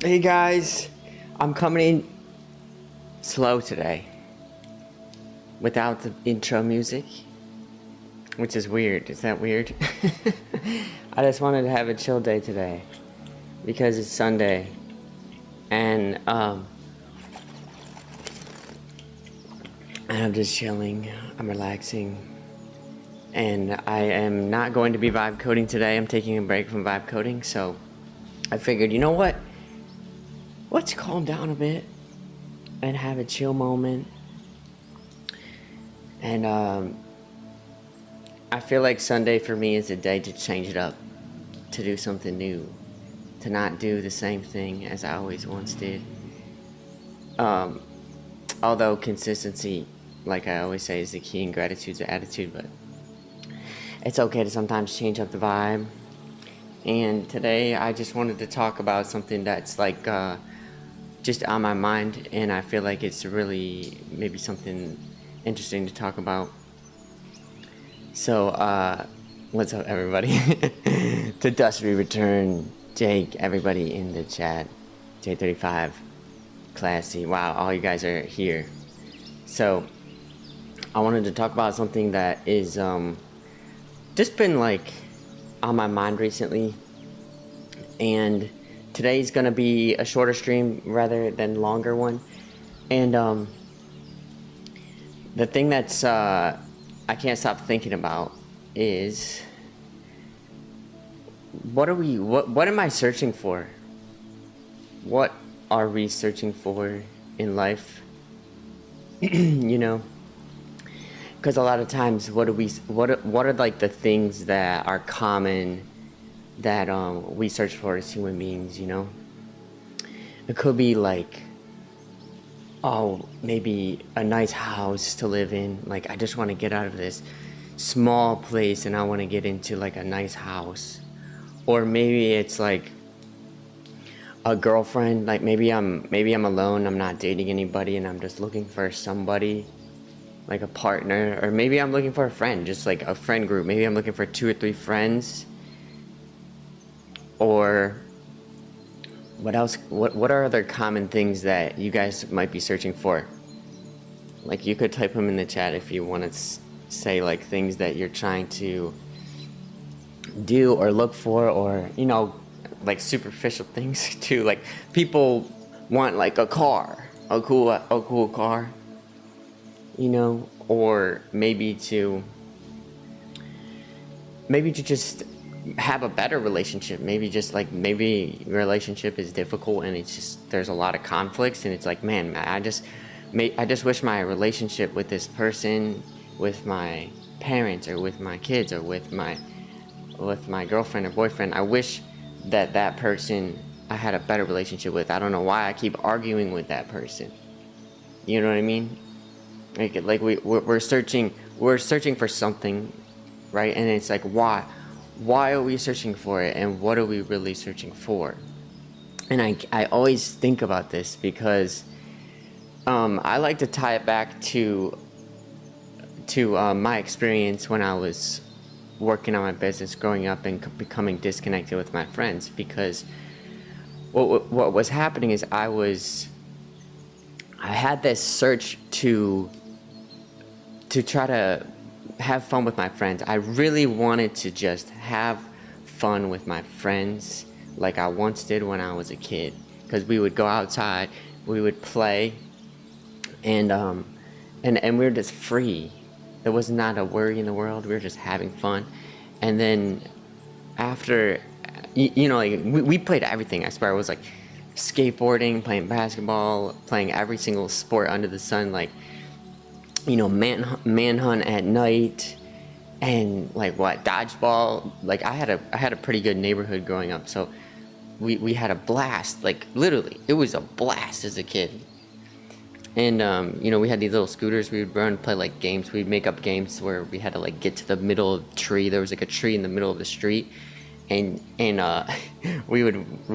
Hey guys, I'm coming in slow today without the intro music, which is weird. Is that weird? I just wanted to have a chill day today because it's Sunday and I'm just chilling, I'm relaxing, and I am not going to be vibe coding today. I'm taking a break from vibe coding, so I figured, you know what? Let's calm down a bit and have a chill moment. And I feel like Sunday for me is a day to change it up, to do something new, to not do the same thing as I always once did. Although consistency, like I always say, is the key, and gratitude's the attitude, but it's okay to sometimes change up the vibe. And today I just wanted to talk about something that's like just on my mind, and I feel like it's really maybe something interesting to talk about. So what's up everybody? To Dust We Return, Jake, everybody in the chat, J35, Classy, wow, all you guys are here. So I wanted to talk about something that is just been like on my mind recently, and today's gonna be a shorter stream rather than longer one. And the thing that's I can't stop thinking about is what am I searching for? What are we searching for in life? You know, because a lot of times what are like the things that are common that we search for as human beings, you know? It could be like, oh, maybe a nice house to live in. Like, I just want to get out of this small place and I want to get into like a nice house. Or maybe it's like a girlfriend. Like maybe I'm alone, I'm not dating anybody, and I'm just looking for somebody, like a partner. Or maybe I'm looking for a friend, just like a friend group. Maybe I'm looking for 2 or 3 friends. Or what else? What are other common things that you guys might be searching for? Like, you could type them in the chat if you want to say like things that you're trying to do or look for, or you know, like superficial things too. Like people want like a car, a cool car, you know, or maybe to just have a better relationship. Maybe just like, maybe your relationship is difficult and it's just, there's a lot of conflicts, and it's like, man, I just wish my relationship with this person, with my parents or with my kids or with my girlfriend or boyfriend, I wish that person I had a better relationship with. I don't know why I keep arguing with that person. You know what I mean? Like we're searching for something, right? And it's like, why are we searching for it, and what are we really searching for? And I always think about this because I like to tie it back to my experience when I was working on my business, growing up, and becoming disconnected with my friends. Because what was happening is I had this search to try to have fun with my friends. I really wanted to just have fun with my friends like I once did when I was a kid, because we would go outside, we would play, and we were just free. There was not a worry in the world. We were just having fun. And then after, you know, like we played everything. I swear, it was like skateboarding, playing basketball, playing every single sport under the sun, like, you know, manhunt at night, and like what, dodgeball. Like I had a pretty good neighborhood growing up, so we had a blast. Like literally, it was a blast as a kid. And you know, we had these little scooters. We would run, play like games. We'd make up games where we had to like get to the middle of the tree. There was like a tree in the middle of the street, and we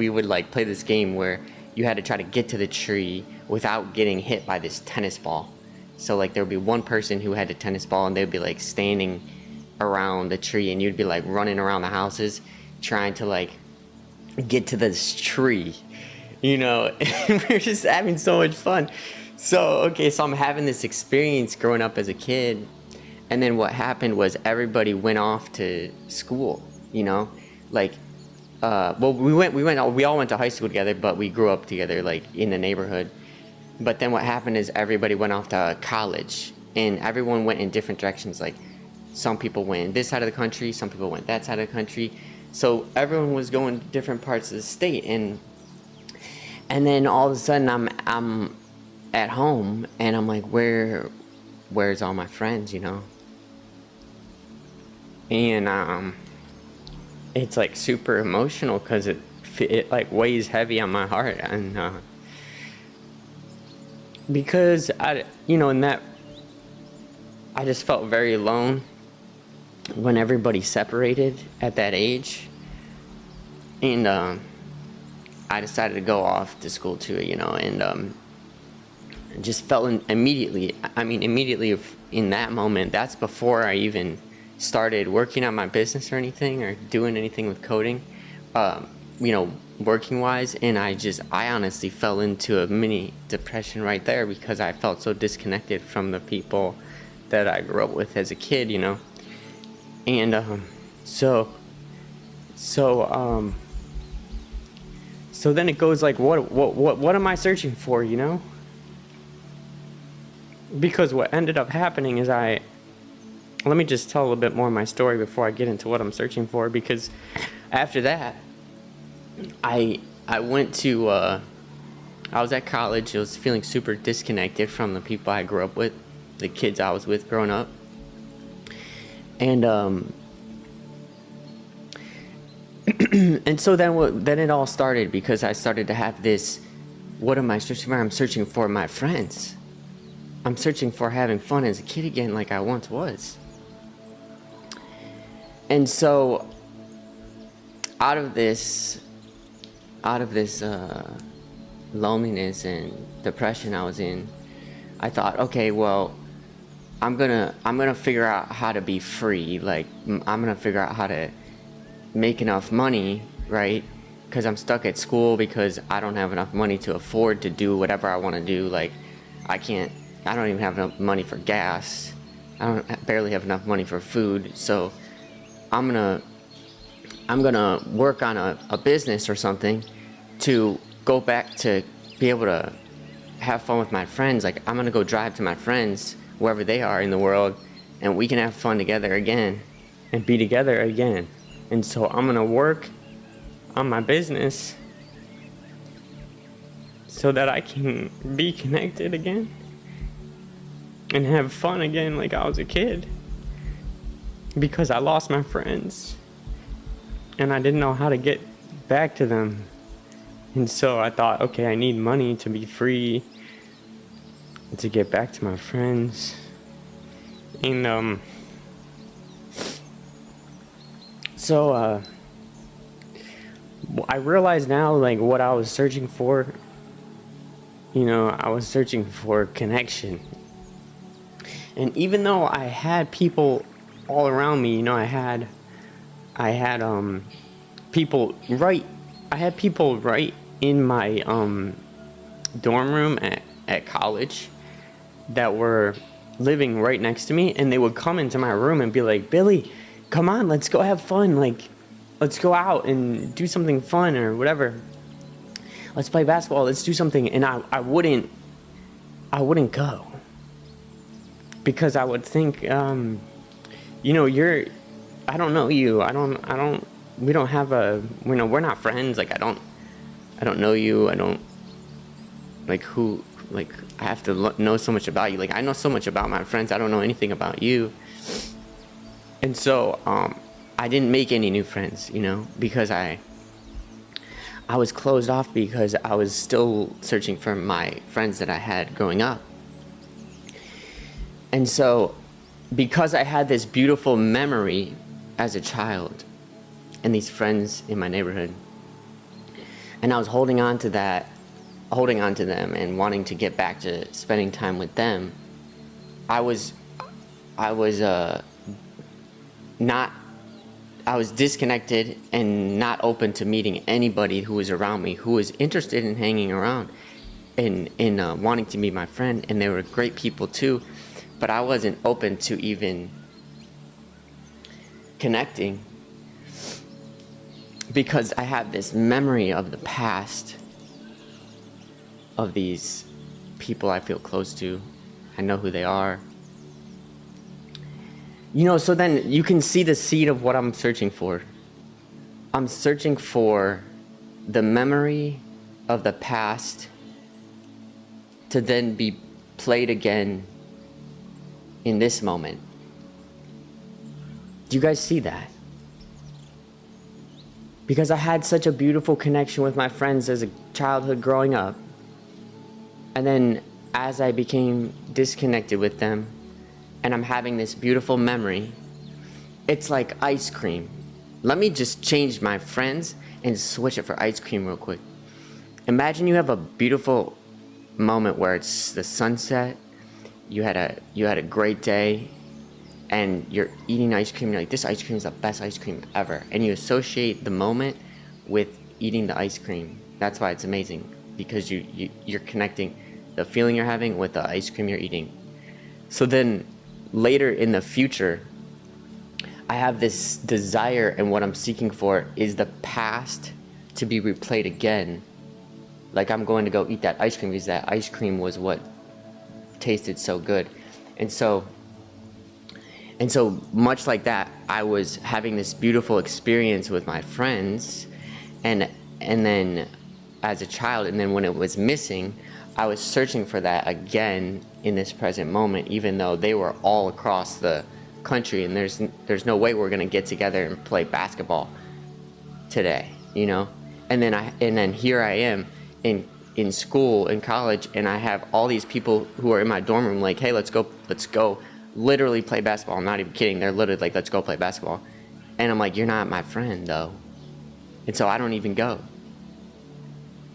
would like play this game where you had to try to get to the tree without getting hit by this tennis ball. So like there would be one person who had a tennis ball, and they'd be like standing around the tree, and you'd be like running around the houses trying to like get to this tree. you know, and we're just having so much fun. So I'm having this experience growing up as a kid, and then what happened was everybody went off to school, you know, like, we all went to high school together, but we grew up together, like, in the neighborhood. But then what happened is everybody went off to college, and everyone went in different directions. Like, some people went this side of the country, some people went that side of the country. So everyone was going to different parts of the state, and then all of a sudden I'm at home, and I'm like, where's all my friends, you know? And it's like super emotional because it like weighs heavy on my heart, and because in that I just felt very alone when everybody separated at that age, and I decided to go off to school too, you know, and just felt immediately in that moment. That's before I even started working on my business or anything, or doing anything with coding, working wise, and I honestly fell into a mini depression right there because I felt so disconnected from the people that I grew up with as a kid, you know. And so then it goes like, what am I searching for, you know? Because what ended up happening is let me just tell a little bit more of my story before I get into what I'm searching for, because after that, I went to, I was at college. I was feeling super disconnected from the people I grew up with, the kids I was with growing up. And and so then it all started, because I started to have this, what am I searching for? I'm searching for my friends. I'm searching for having fun as a kid again, like I once was. And so out of this loneliness and depression I was in, I thought, okay, well, I'm gonna figure out how to be free. Like, I'm gonna figure out how to make enough money, right? Because I'm stuck at school because I don't have enough money to afford to do whatever I want to do. Like, I don't even have enough money for gas. I barely have enough money for food. So I'm gonna work on a business or something to go back to be able to have fun with my friends. Like, I'm gonna go drive to my friends wherever they are in the world, and we can have fun together again and be together again. And so I'm gonna work on my business so that I can be connected again and have fun again like I was a kid, because I lost my friends and I didn't know how to get back to them. And so I thought, okay, I need money to be free, to get back to my friends. And so I realize now, like, what I was searching for. I was searching for connection. And even though I had people all around me, I had people right in my dorm room at college that were living right next to me, and they would come into my room and be like, "Billy, come on, let's go have fun. Like, let's go out and do something fun or whatever. Let's play basketball. Let's do something." And I wouldn't go, because I would think, I don't know you. We don't have we're not friends. Like, I don't know you. I don't, I have to know so much about you. Like, I know so much about my friends. I don't know anything about you. And so, I didn't make any new friends, because I was closed off, because I was still searching for my friends that I had growing up. And so, because I had this beautiful memory as a child and these friends in my neighborhood, and I was holding on to them and wanting to get back to spending time with them, I was not I was disconnected and not open to meeting anybody who was around me, who was interested in hanging around and wanting to meet my friend. And they were great people too, but I wasn't open to even connecting because I have this memory of the past of these people I feel close to. I know who they are. So then you can see the seed of what I'm searching for. I'm searching for the memory of the past to then be played again in this moment. Do you guys see that? Because I had such a beautiful connection with my friends as a childhood growing up. And then as I became disconnected with them, and I'm having this beautiful memory, it's like ice cream. Let me just change my friends and switch it for ice cream real quick. Imagine you have a beautiful moment where it's the sunset, you had a great day, and you're eating ice cream, you're like, this ice cream is the best ice cream ever. And you associate the moment with eating the ice cream. That's why it's amazing, because you're connecting the feeling you're having with the ice cream you're eating. So then later in the future, I have this desire, and what I'm seeking for is the past to be replayed again. Like I'm going to go eat that ice cream because that ice cream was what tasted so good. And so much like that, I was having this beautiful experience with my friends, and then as a child, and then when it was missing, I was searching for that again in this present moment, even though they were all across the country, and there's no way we're gonna get together and play basketball today, And then here I am in school, in college, and I have all these people who are in my dorm room like, hey, let's go literally play basketball. I'm not even kidding. They're literally like, let's go play basketball. And I'm like, you're not my friend though. And so I don't even go.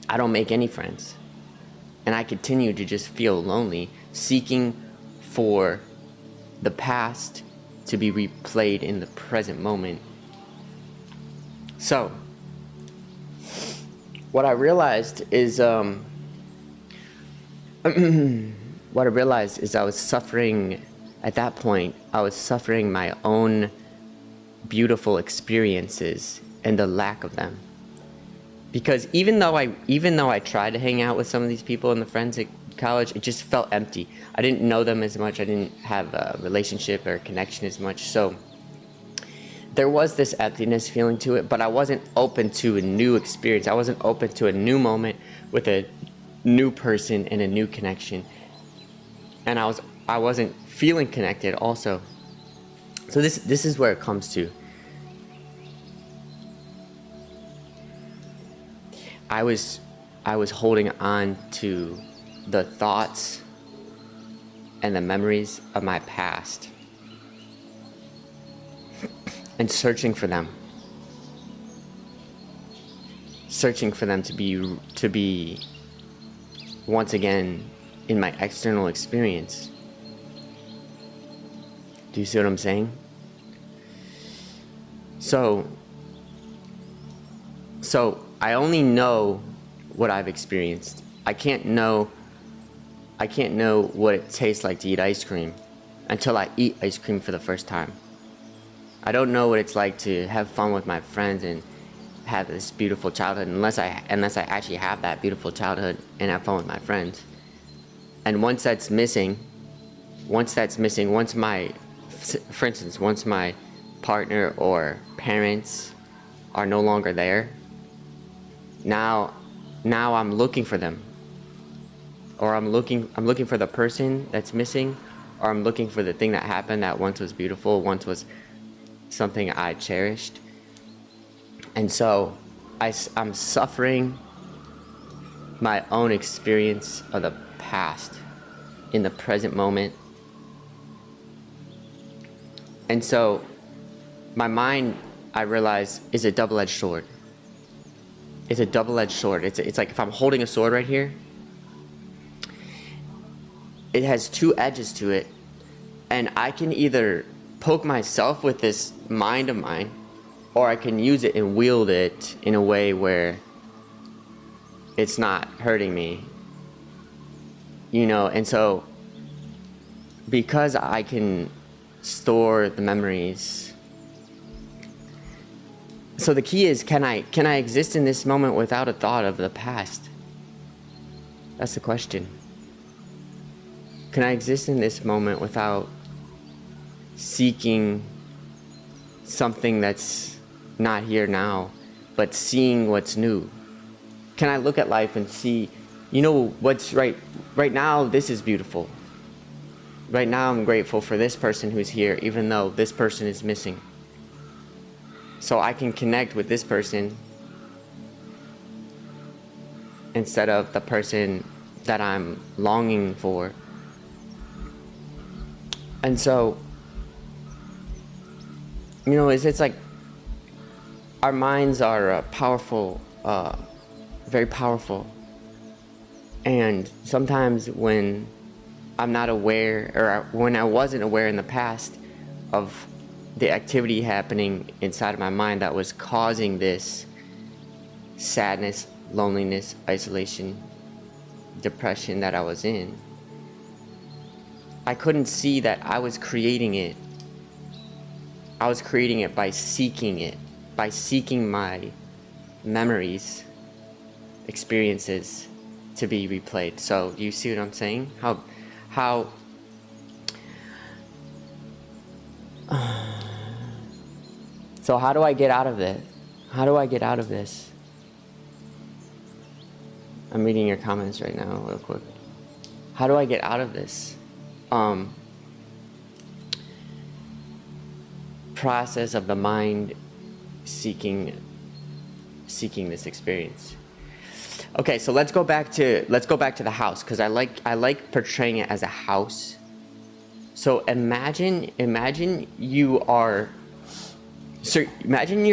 I don't make any friends. And I continue to just feel lonely, seeking for the past to be replayed in the present moment. So, what I realized is, I was suffering, at that point, I was suffering my own beautiful experiences and the lack of them. Because even though I tried to hang out with some of these people in the friends at college, it just felt empty. I didn't know them as much. I didn't have a relationship or connection as much. So there was this emptiness feeling to it, but I wasn't open to a new experience. I wasn't open to a new moment with a new person and a new connection. And I wasn't feeling connected also. So this is where it comes to. I was holding on to the thoughts and the memories of my past and searching for them to be once again in my external experience. Do you see what I'm saying? So I only know what I've experienced. I can't know what it tastes like to eat ice cream until I eat ice cream for the first time. I don't know what it's like to have fun with my friends and have this beautiful childhood unless I actually have that beautiful childhood and have fun with my friends. And once my partner or parents are no longer there, now I'm looking for them, or I'm looking for the person that's missing, or I'm looking for the thing that happened that once was beautiful, once was something I cherished. And so I'm suffering my own experience of the past in the present moment. And so my mind, I realize, is a double-edged sword. It's a double-edged sword. It's like if I'm holding a sword right here, it has two edges to it, and I can either poke myself with this mind of mine or I can use it and wield it in a way where it's not hurting me, you know. And so because I can store the memories, so the key is, can I exist in this moment without a thought of the past? That's the question. Can I exist in this moment without seeking something that's not here now, but seeing what's new? Can I look at life and see, you know, what's right now? This is beautiful. Right now I'm grateful for this person who's here, even though this person is missing. So I can connect with this person instead of the person that I'm longing for. And so, you know, it's like our minds are powerful, very powerful. And sometimes when I'm not aware, or when I wasn't aware in the past of the activity happening inside of my mind that was causing this sadness, loneliness, isolation, depression that I was in, I couldn't see that I was creating it. I was creating it by seeking my memories, experiences to be replayed. So you see what I'm saying? How so how do I get out of it? How do I get out of this? I'm reading your comments right now real quick. How do I get out of this process of the mind seeking this experience? Okay, so let's go back to the house, because I like portraying it as a house. So imagine you're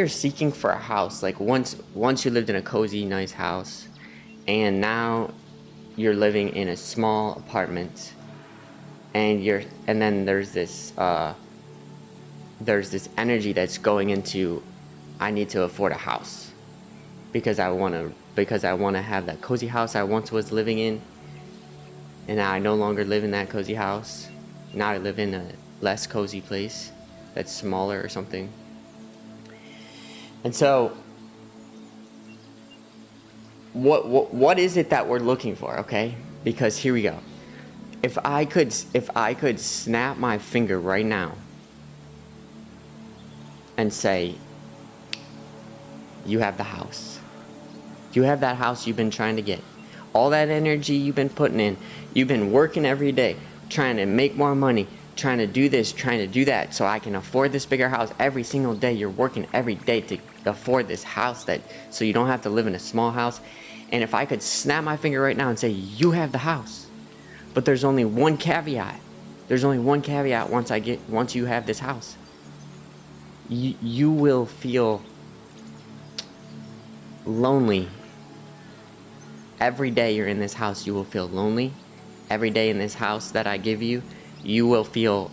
seeking for a house. Like once you lived in a cozy, nice house, and now you're living in a small apartment, and then there's this energy that's going into, I need to afford a house because I want to have that cozy house I once was living in, and now I no longer live in that cozy house. Now I live in a less cozy place that's smaller or something. And so what is it that we're looking for? Okay, because here we go. If I could snap my finger right now and say, you have the house. You have that house you've been trying to get. All that energy you've been putting in, you've been working every day, trying to make more money, trying to do this, trying to do that, so I can afford this bigger house. Every single day you're working every day to afford this house, so you don't have to live in a small house. And if I could snap my finger right now and say, you have the house, but there's only one caveat. There's only one caveat once you have this house. You will feel lonely. Every day you're in this house, you will feel lonely. Every day in this house that I give you, you'll feel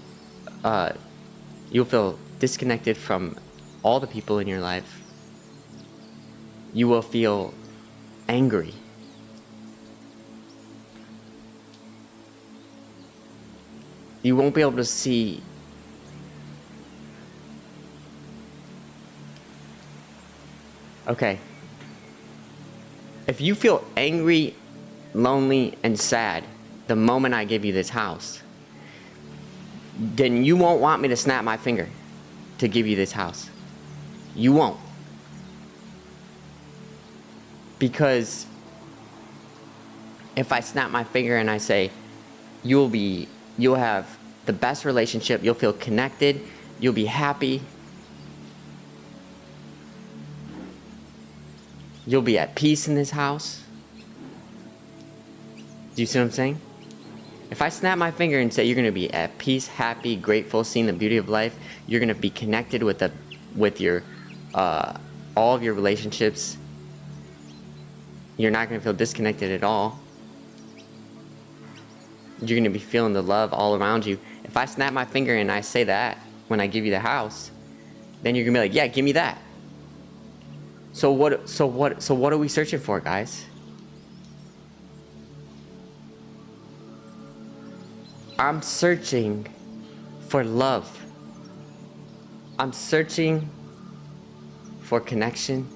disconnected from all the people in your life. You will feel angry. You won't be able to see okay. If you feel angry, lonely, and sad the moment I give you this house, then you won't want me to snap my finger to give you this house. You won't. Because if I snap my finger and I say, you'll have the best relationship, you'll feel connected, you'll be happy, you'll be at peace in this house. Do you see what I'm saying? If I snap my finger and say you're going to be at peace, happy, grateful, seeing the beauty of life, you're going to be connected with your all of your relationships. You're not going to feel disconnected at all. You're going to be feeling the love all around you. If I snap my finger and I say that when I give you the house, then you're going to be like, yeah, give me that. So what are we searching for, guys? I'm searching for love. I'm searching for connection.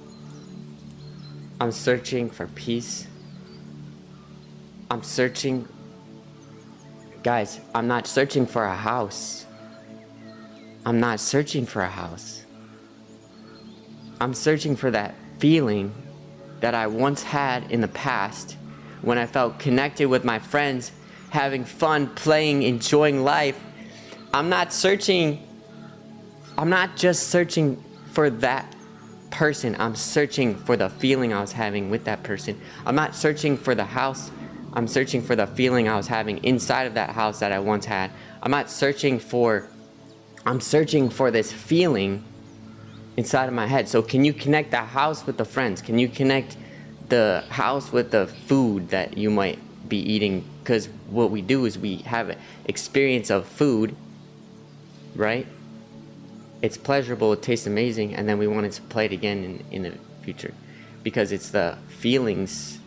I'm searching for peace. I'm searching, guys, I'm not searching for a house. I'm not searching for a house. I'm searching for that feeling that I once had in the past when I felt connected with my friends, having fun, playing, enjoying life. I'm not just searching for that person. I'm searching for the feeling I was having with that person. I'm not searching for the house. I'm searching for the feeling I was having inside of that house that I once had. I'm searching for this feeling inside of my head. So can you connect the house with the friends? Can you connect the house with the food that you might be eating? Because what we do is we have an experience of food, right? It's pleasurable, it tastes amazing, and then we want to play it again in the future. Because it's the feelings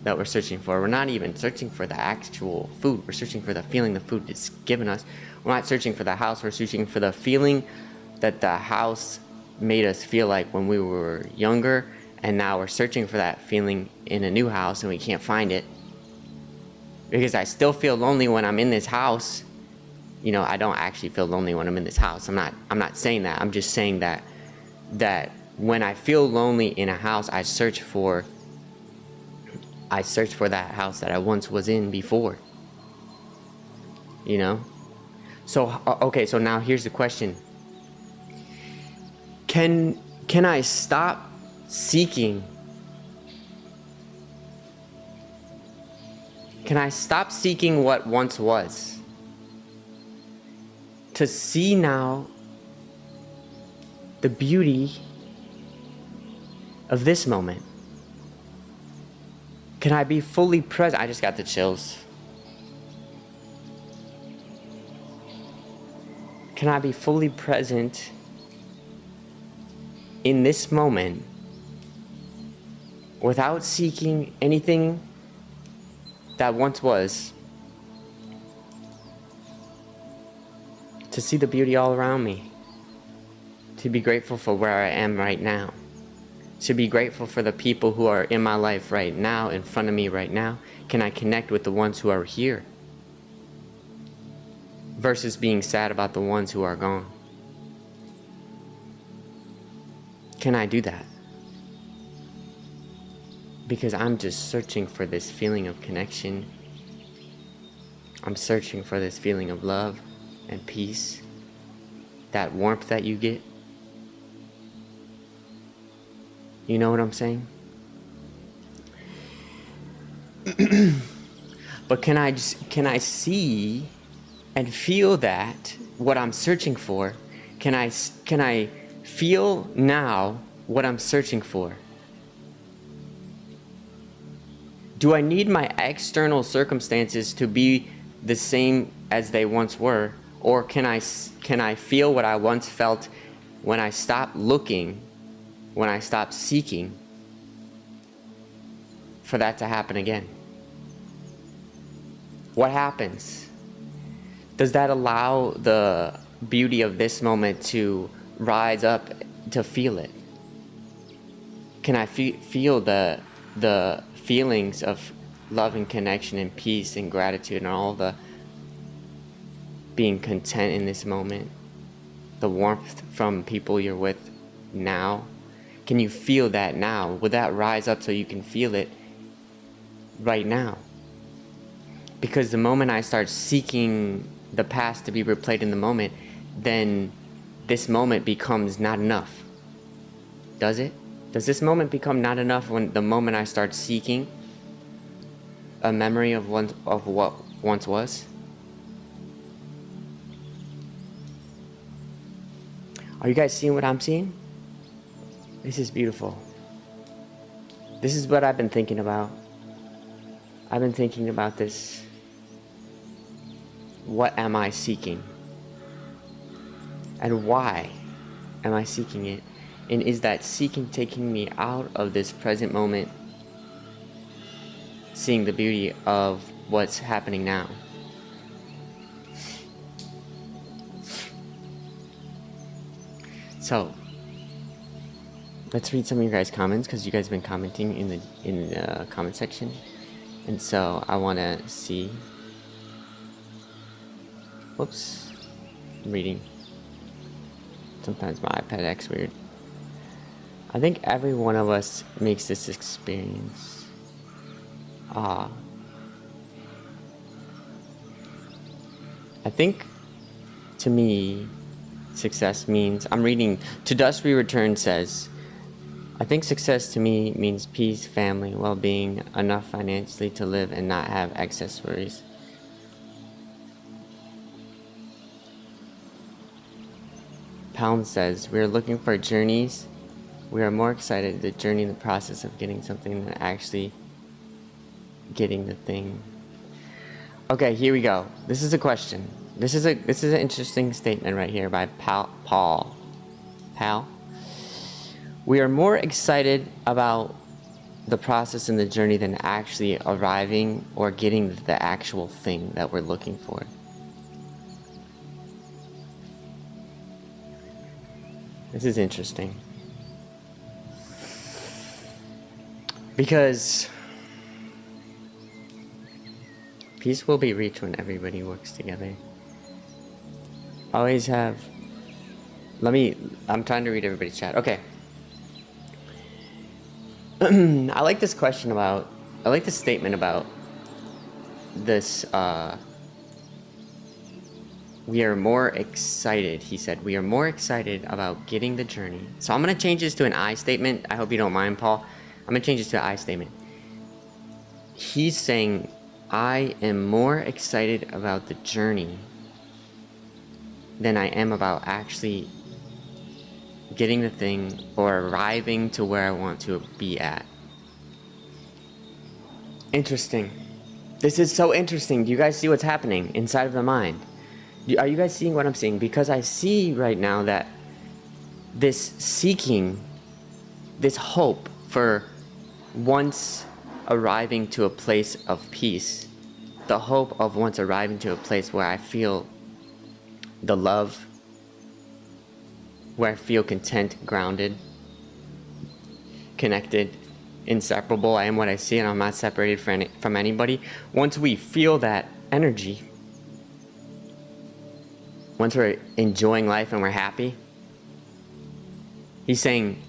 that we're searching for. We're not even searching for the actual food. We're searching for the feeling the food is giving us. We're not searching for the house. We're searching for the feeling that the house made us feel like when we were younger, and now we're searching for that feeling in a new house and we can't find it. Because I still feel lonely when I'm in this house. You know, I don't actually feel lonely when I'm in this house. I'm not saying that. I'm just saying that when I feel lonely in a house, I search for that house that I once was in before. You know? So okay, so now here's the question. Can I stop seeking? Can I stop seeking what once was? To see now the beauty of this moment? Can I be fully present? I just got the chills. Can I be fully present in this moment without seeking anything that once was, to see the beauty all around me, to be grateful for where I am right now, to be grateful for the people who are in my life right now, in front of me right now? Can I connect with the ones who are here versus being sad about the ones who are gone? Can I do that? Because I'm just searching for this feeling of connection. I'm searching for this feeling of love and peace, that warmth that you get. You know what I'm saying? But can I see and feel that what I'm searching for? Can I feel now what I'm searching for? Do I need my external circumstances to be the same as they once were? Or can I feel what I once felt when I stopped looking, when I stopped seeking for that to happen again? What happens? Does that allow the beauty of this moment to rise up, to feel it? Can I feel the feelings of love and connection and peace and gratitude and all the being content in this moment, the warmth from people you're with now? Can you feel that now? Would that rise up so you can feel it right now? Because the moment I start seeking the past to be replayed in the moment, then this moment becomes not enough. Does it? Does this moment become not enough when the moment I start seeking a memory of what once was? Are you guys seeing what I'm seeing? This is beautiful. This is what I've been thinking about. I've been thinking about this. What am I seeking? And why am I seeking it? And is that seeking taking me out of this present moment, seeing the beauty of what's happening now? So let's read some of your guys' comments, because you guys have been commenting in the comment section, and so I want to see. Whoops, I'm reading. Sometimes my iPad acts weird. I think every one of us makes this experience. I think, to me, success means, I'm reading, To Dust We Return says, I think success to me means peace, family, well-being, enough financially to live and not have excess worries. Pound says, we are looking for journeys. We are more excited to journey in the process of getting something than actually getting the thing. Okay, here we go. This is a question. This is an interesting statement right here by Paul. We are more excited about the process and the journey than actually arriving or getting the actual thing that we're looking for. This is interesting. Because peace will be reached when everybody works together. Always have... I'm trying to read everybody's chat. Okay. I like this question about... I like this statement about this, we are more excited, he said. We are more excited about getting the journey. So I'm going to change this to an I statement. I hope you don't mind, Paul. I'm going to change this to an I statement. He's saying, I am more excited about the journey than I am about actually getting the thing or arriving to where I want to be at. Interesting. This is so interesting. Do you guys see what's happening inside of the mind? Are you guys seeing what I'm seeing? Because I see right now that this seeking, this hope for once arriving to a place of peace, the hope of once arriving to a place where I feel the love, where I feel content, grounded, connected, inseparable. I am what I see and I'm not separated from anybody. Once we feel that energy, once we're enjoying life and we're happy, he's saying,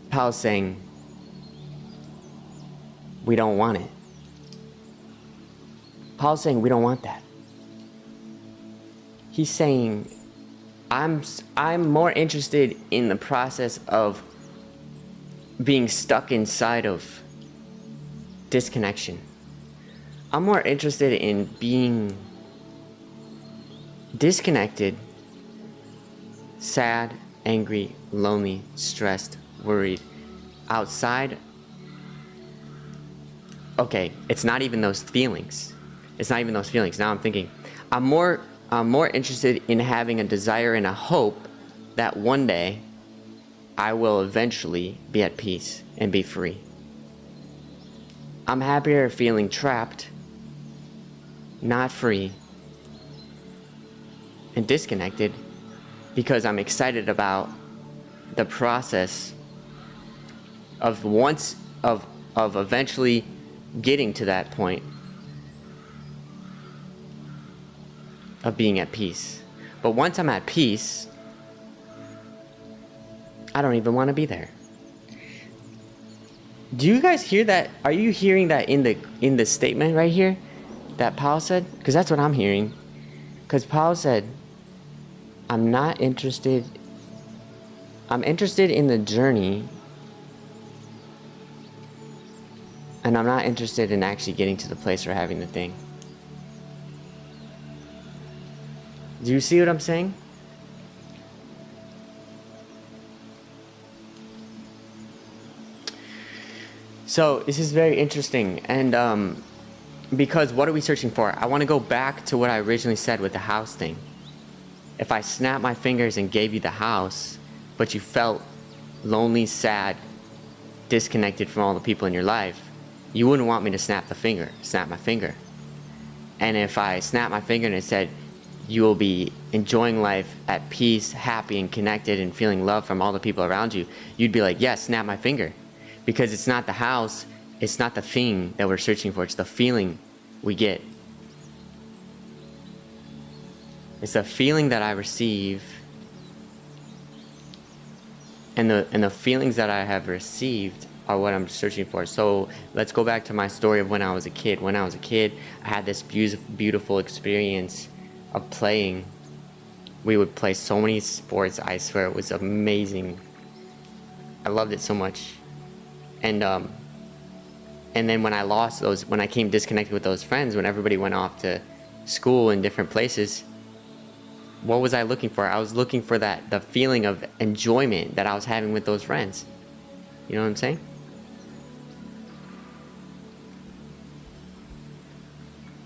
Paul's saying, we don't want it. Paul's saying we don't want that. He's saying, I'm more interested in the process of being stuck inside of disconnection. I'm more interested in being disconnected, sad, angry, lonely, stressed, worried, outside. Okay, it's not even those feelings. It's not even those feelings. Now I'm thinking, I'm more interested in having a desire and a hope that one day I will eventually be at peace and be free. I'm happier feeling trapped, not free, and disconnected, because I'm excited about the process of eventually getting to that point of being at peace. But once I'm at peace, I don't even want to be there. Do you guys hear that? Are you hearing that in the statement right here that Paul said? Because that's what I'm hearing. Because Paul said, I'm interested in the journey, and I'm not interested in actually getting to the place or having the thing. Do you see what I'm saying? So this is very interesting, and because what are we searching for? I want to go back to what I originally said with the house thing. If I snap my fingers and gave you the house, but you felt lonely, sad, disconnected from all the people in your life, you wouldn't want me to snap my finger. And if I snapped my finger and it said, you will be enjoying life at peace, happy and connected and feeling love from all the people around you, you'd be like, yes, snap my finger. Because it's not the house, it's not the thing that we're searching for, it's the feeling we get. It's the feeling that I receive, and the feelings that I have received are what I'm searching for. So let's go back to my story of when I was a kid. When I was a kid, I had this beautiful experience of playing. We would play so many sports, I swear, it was amazing. I loved it so much. And then when I came disconnected with those friends, when everybody went off to school in different places, what was I looking for? I was looking for the feeling of enjoyment that I was having with those friends. You know what I'm saying?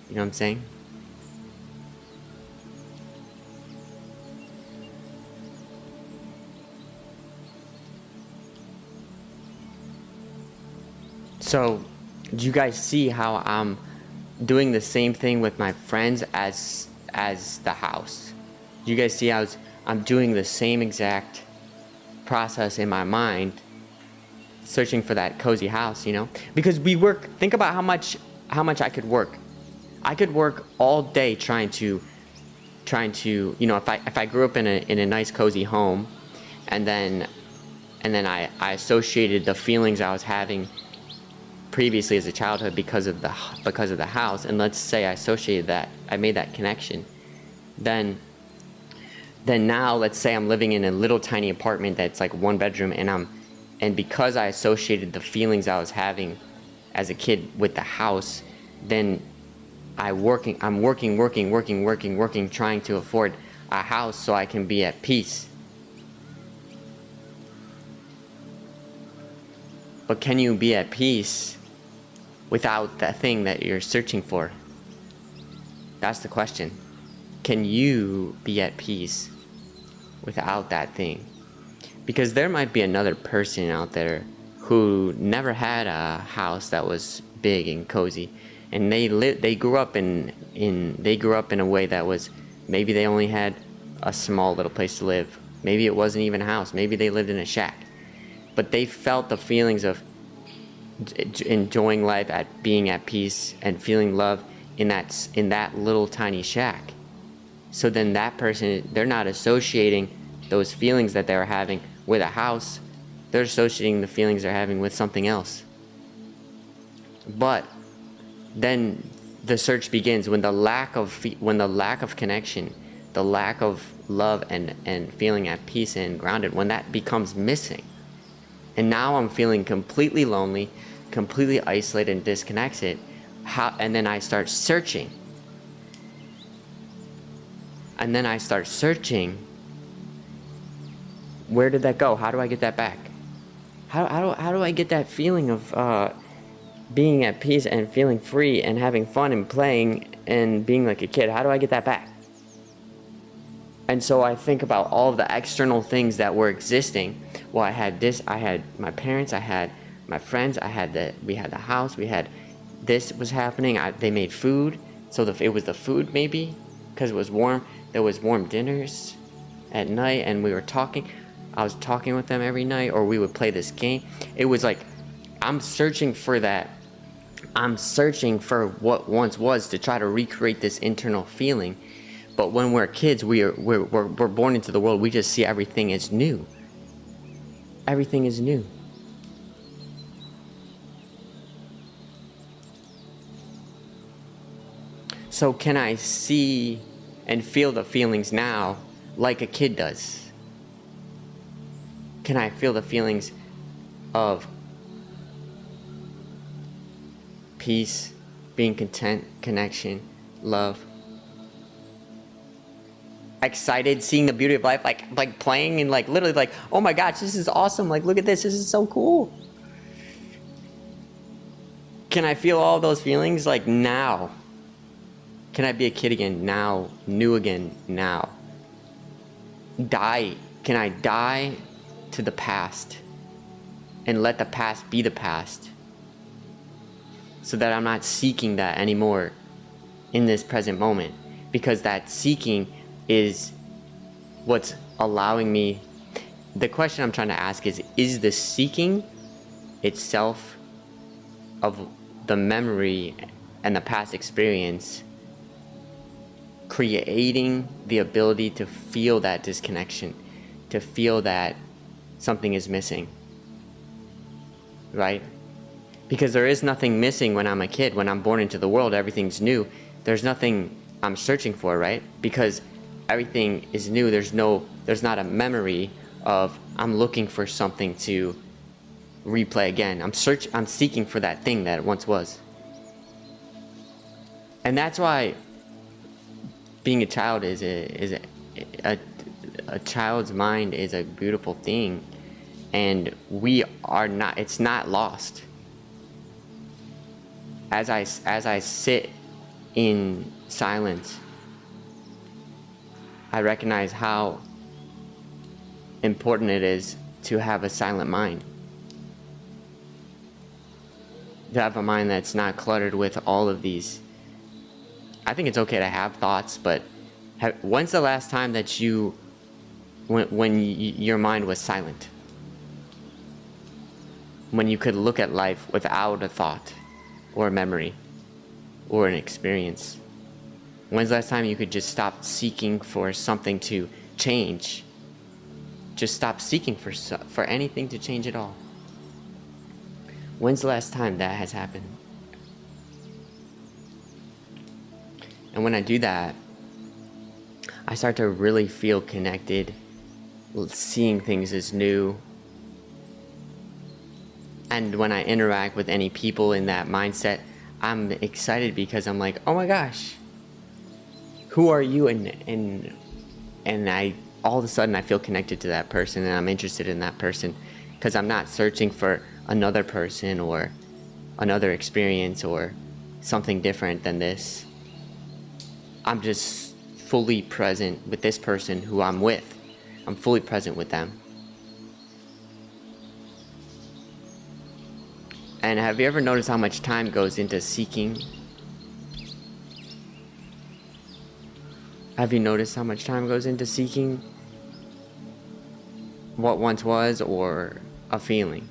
You know what I'm saying? So, do you guys see how I'm doing the same thing with my friends as the house? Do you guys see how I'm doing the same exact process in my mind, searching for that cozy house, you know? Because we work, think about how much I could work. I could work all day trying to, you know, if I grew up in a nice cozy home, and then I associated the feelings I was having previously as a childhood because of the house, and let's say I associated that, I made that connection, then now let's say I'm living in a little tiny apartment that's like 1 bedroom, and because I associated the feelings I was having as a kid with the house, then I'm working trying to afford a house so I can be at peace. But can you be at peace without that thing that you're searching for? That's the question. Can you be at peace without that thing? Because there might be another person out there who never had a house that was big and cozy, and they grew up in a way that was, maybe they only had a small little place to live. Maybe it wasn't even a house. Maybe they lived in a shack. But they felt the feelings of enjoying life, at being at peace and feeling love in that little tiny shack. So then that person, they're not associating those feelings that they were having with a house. They're associating the feelings they're having with something else. But then the search begins when the lack of connection, the lack of love and feeling at peace and grounded, when that becomes missing. And now I'm feeling completely lonely, completely isolated and disconnected. And then I start searching. Where did that go? How do I get that back? How do I get that feeling of being at peace and feeling free and having fun and playing and being like a kid? How do I get that back? And so I think about all of the external things that were existing. Well, I had this, I had my parents, I had my friends, we had the house, we had this was happening. They made food, so it was the food maybe, because it was warm. There was warm dinners at night, and we were talking. I was talking with them every night, or we would play this game. It was like, I'm searching for that. I'm searching for what once was, to try to recreate this internal feeling. But when we're kids, we're born into the world. We just see everything as new. Everything is new. So can I see and feel the feelings now like a kid does? Can I feel the feelings of peace, being content, connection, love? Excited, seeing the beauty of life, like playing and like literally like, oh my gosh, this is awesome, like look at this is so cool. Can I feel all those feelings like now? Can I be a kid again now, new again now? Can I die to the past and let the past be the past, so that I'm not seeking that anymore in this present moment, because that seeking is what's allowing me. The question I'm trying to ask is the seeking itself of the memory and the past experience creating the ability to feel that disconnection, to feel that something is missing, right? Because there is nothing missing when I'm a kid. When I'm born into the world, everything's new. There's nothing I'm searching for, right? Because everything is new. There's not a memory of I'm looking for something to replay again. I'm seeking for that thing that it once was. And that's why being a child is a child's mind is a beautiful thing, and it's not lost. As I sit in silence, I recognize how important it is to have a silent mind. To have a mind that's not cluttered with all of these. I think it's okay to have thoughts, but when's the last time that when your mind was silent? When you could look at life without a thought, or a memory, or an experience? When's the last time you could just stop seeking for something to change? Just stop seeking for anything to change at all. When's the last time that has happened? And when I do that, I start to really feel connected, seeing things as new. And when I interact with any people in that mindset, I'm excited because I'm like, oh my gosh, who are you? And I all of a sudden I feel connected to that person, and I'm interested in that person, because I'm not searching for another person or another experience or something different than this. I'm just fully present with this person who I'm with. I'm fully present with them. And have you ever noticed how much time goes into seeking? Have you noticed how much time goes into seeking what once was, or a feeling?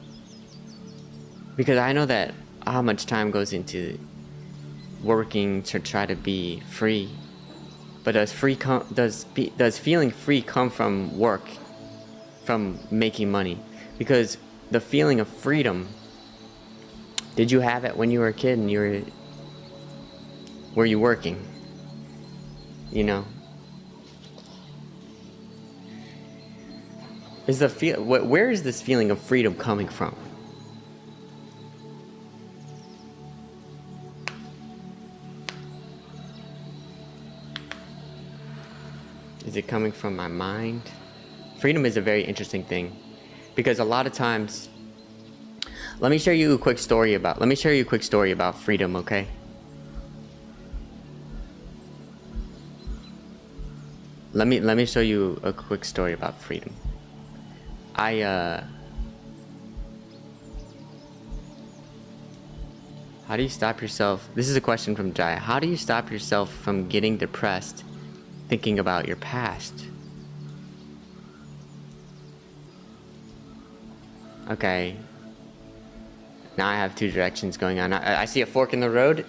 Because I know that how much time goes into working to try to be free. But does feeling free come from work, from making money? Because the feeling of freedom, did you have it when you were a kid and were you working? You know? Where is this feeling of freedom coming from? Is it coming from my mind? Freedom is a very interesting thing, because a lot of times, let me share you a quick story about freedom, okay? Let me show you a quick story about freedom. How do you stop yourself? This is a question from Jai. How do you stop yourself from getting depressed thinking about your past? Okay. Now I have two directions going on. I see a fork in the road.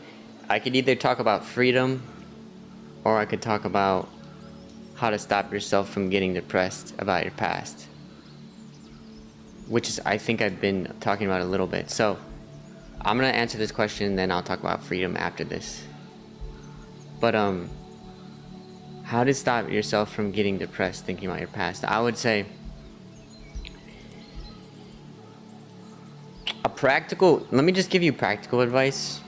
I could either talk about freedom, or I could talk about how to stop yourself from getting depressed about your past, which is, I think I've been talking about a little bit. So I'm gonna answer this question, and then I'll talk about freedom after this. But how to stop yourself from getting depressed thinking about your past? I would say let me just give you practical advice,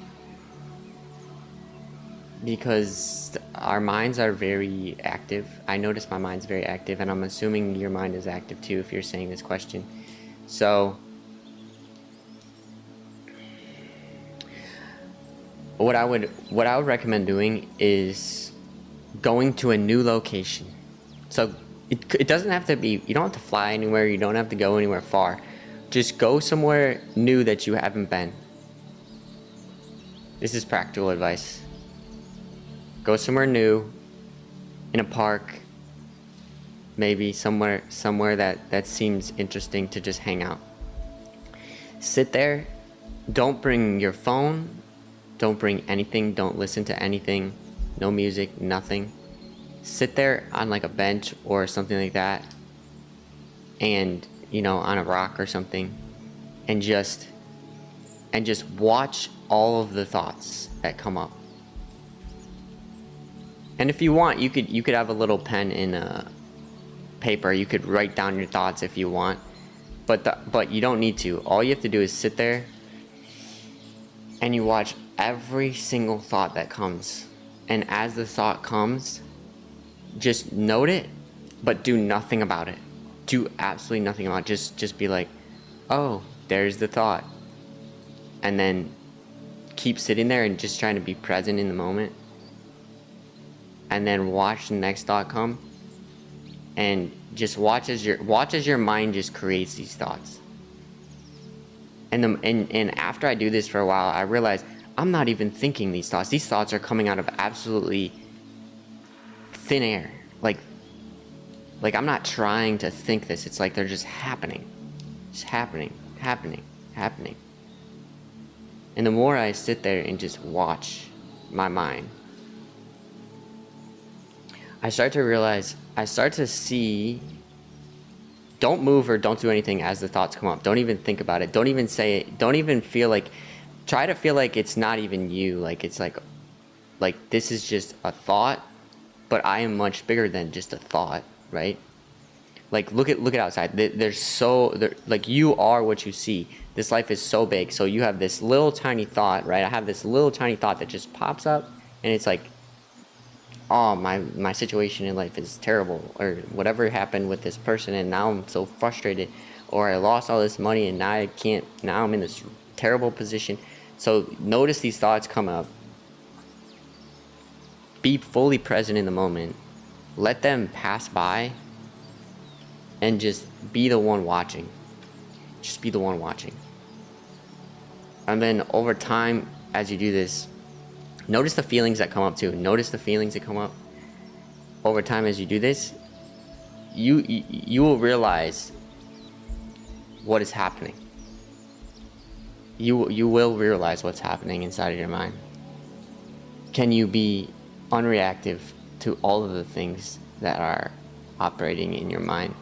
because our minds are very active. I notice my mind's very active, and I'm assuming your mind is active too if you're saying this question. So what I would recommend doing is going to a new location. So it doesn't have to be, you don't have to fly anywhere, you don't have to go anywhere far. Just go somewhere new that you haven't been. This is practical advice. Go somewhere new, in a park, maybe somewhere that seems interesting to just hang out. Sit there, don't bring your phone, don't bring anything, don't listen to anything, no music, nothing. Sit there on like a bench or something like that, and on a rock or something, and just watch all of the thoughts that come up. And if you want, you could have a little pen and a paper. You could write down your thoughts if you want, but you don't need to. All you have to do is sit there and you watch every single thought that comes. And as the thought comes, just note it, but do nothing about it. Do absolutely nothing about it. Just be like, oh, there's the thought. And then keep sitting there and just trying to be present in the moment. And then watch the next thought come. And just watch as your mind just creates these thoughts. And after I do this for a while, I realize I'm not even thinking these thoughts. These thoughts are coming out of absolutely thin air. Like I'm not trying to think this. It's like they're just happening. Just happening. And the more I sit there and just watch my mind, I start to see, don't move or don't do anything as the thoughts come up. Don't even think about it. Don't even say it. Don't even try to feel like it's not even you. Like it's like this is just a thought, but I am much bigger than just a thought, right? Like look at outside. Like you are what you see. This life is so big. So you have this little tiny thought, right? I have this little tiny thought that just pops up, and it's like, oh, my situation in life is terrible, or whatever happened with this person, and now I'm so frustrated, or I lost all this money and now I'm in this terrible position. So notice these thoughts come up. Be fully present in the moment. Let them pass by, and just be the one watching. Just be the one watching. And then over time, as you do this, notice the feelings that come up too. Notice the feelings that come up. Over time, as you do this, you will realize what is happening. You will realize what's happening inside of your mind. Can you be unreactive to all of the things that are operating in your mind,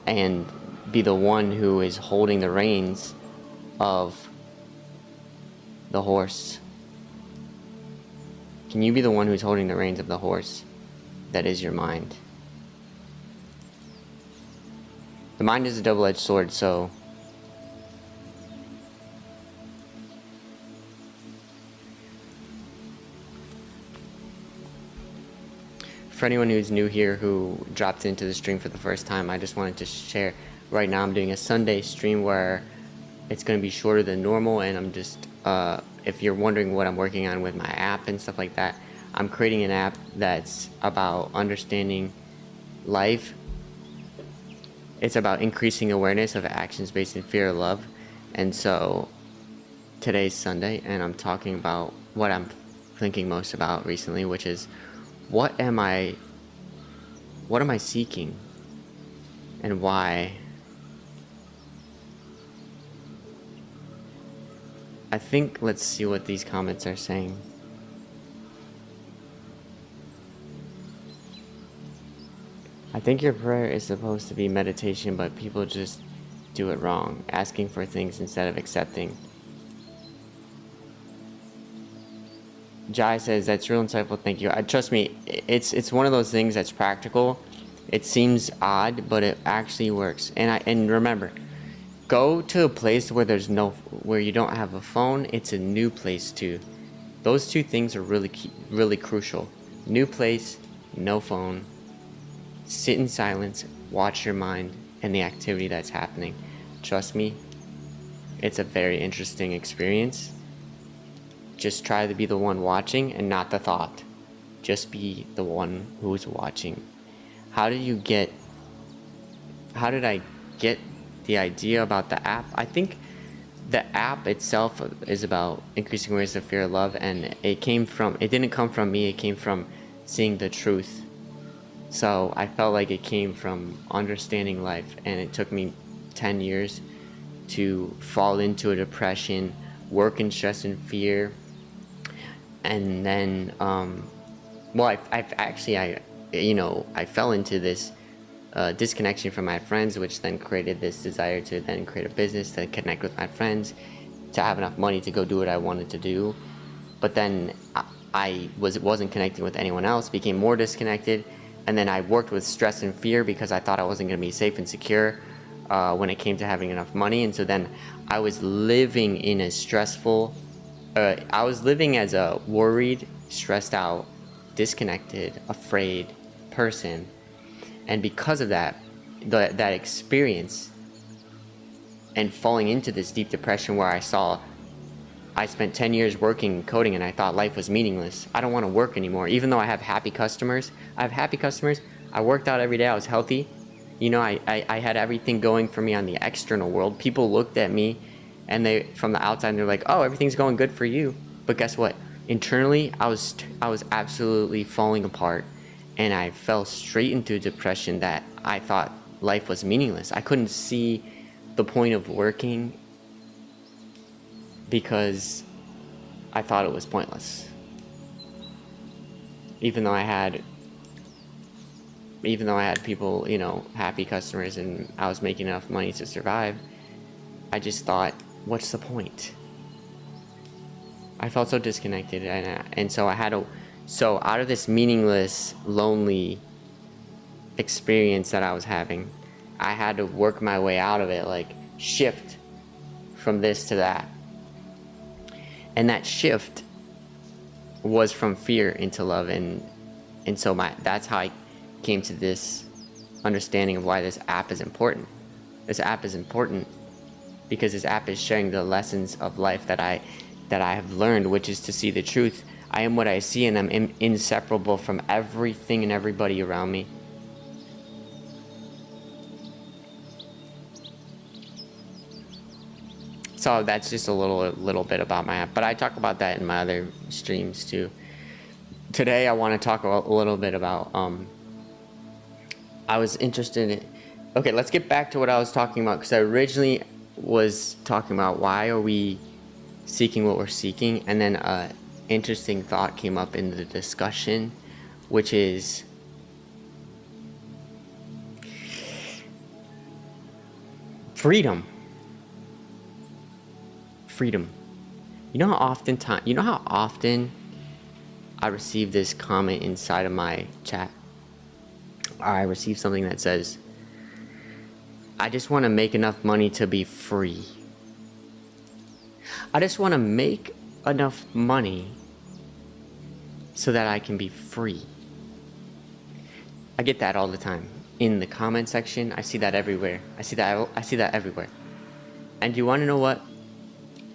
and be the one who is holding the reins of the horse? Can you be the one who's holding the reins of the horse that is your mind? The mind is a double-edged sword, so for anyone who's new here, who dropped into the stream for the first time, I just wanted to share, right now I'm doing a Sunday stream where it's going to be shorter than normal, and I'm just, if you're wondering what I'm working on with my app and stuff like that, I'm creating an app that's about understanding life. It's about increasing awareness of actions based in fear of love. And so today's Sunday, and I'm talking about what I'm thinking most about recently, which is, what am I seeking, and why? I think, let's see what these comments are saying. I think your prayer is supposed to be meditation, but people just do it wrong, asking for things instead of accepting. Jai says, that's real insightful, thank you. Trust me, it's one of those things that's practical. It seems odd, but it actually works. And remember, go to a place where where you don't have a phone. It's a new place too. Those two things are really crucial. New place, no phone. Sit in silence, watch your mind and the activity that's happening. Trust me, it's a very interesting experience. Just try to be the one watching and not the thought. Just be the one who's watching. How do you get how did I get the idea about the app? I think the app itself is about increasing awareness of fear of love, and it didn't come from me, it came from seeing the truth. So I felt like it came from understanding life, and it took me 10 years to fall into a depression, work in stress and fear, and then I fell into this disconnection from my friends, which then created this desire to then create a business, to connect with my friends, to have enough money to go do what I wanted to do. But then I wasn't connecting with anyone else, became more disconnected, and then I worked with stress and fear because I thought I wasn't going to be safe and secure when it came to having enough money. And so then I was living in a stressful, I was living as a worried, stressed out, disconnected, afraid person. And because of that experience and falling into this deep depression where I spent 10 years working coding and I thought life was meaningless. I don't want to work anymore. Even though I have happy customers, I worked out every day, I was healthy. You know, I had everything going for me on the external world. People looked at me and from the outside, they're like, oh, everything's going good for you. But guess what? Internally, I was absolutely falling apart, and I fell straight into a depression that I thought life was meaningless. I couldn't see the point of working because I thought it was pointless. Even though I had people, you know, happy customers, and I was making enough money to survive, I just thought, what's the point? I felt so disconnected, and so so out of this meaningless, lonely experience that I was having, I had to work my way out of it, like shift from this to that. And that shift was from fear into love, and so that's how I came to this understanding of why this app is important. This app is important because this app is sharing the lessons of life that I have learned, which is to see the truth. I am what I see, and I'm inseparable from everything and everybody around me. So that's just a little bit about my app, but I talk about that in my other streams too. Today I want to talk a little bit about I was interested in, okay, let's get back to what I was talking about, because I originally was talking about why are we seeking what we're seeking, and then an interesting thought came up in the discussion, which is freedom. You know how often I receive this comment inside of my chat? I receive something that says, I just want to make enough money to be free. I just want to make enough money so that I can be free. I get that all the time. In the comment section, I see that everywhere. I see that everywhere. And you want to know what?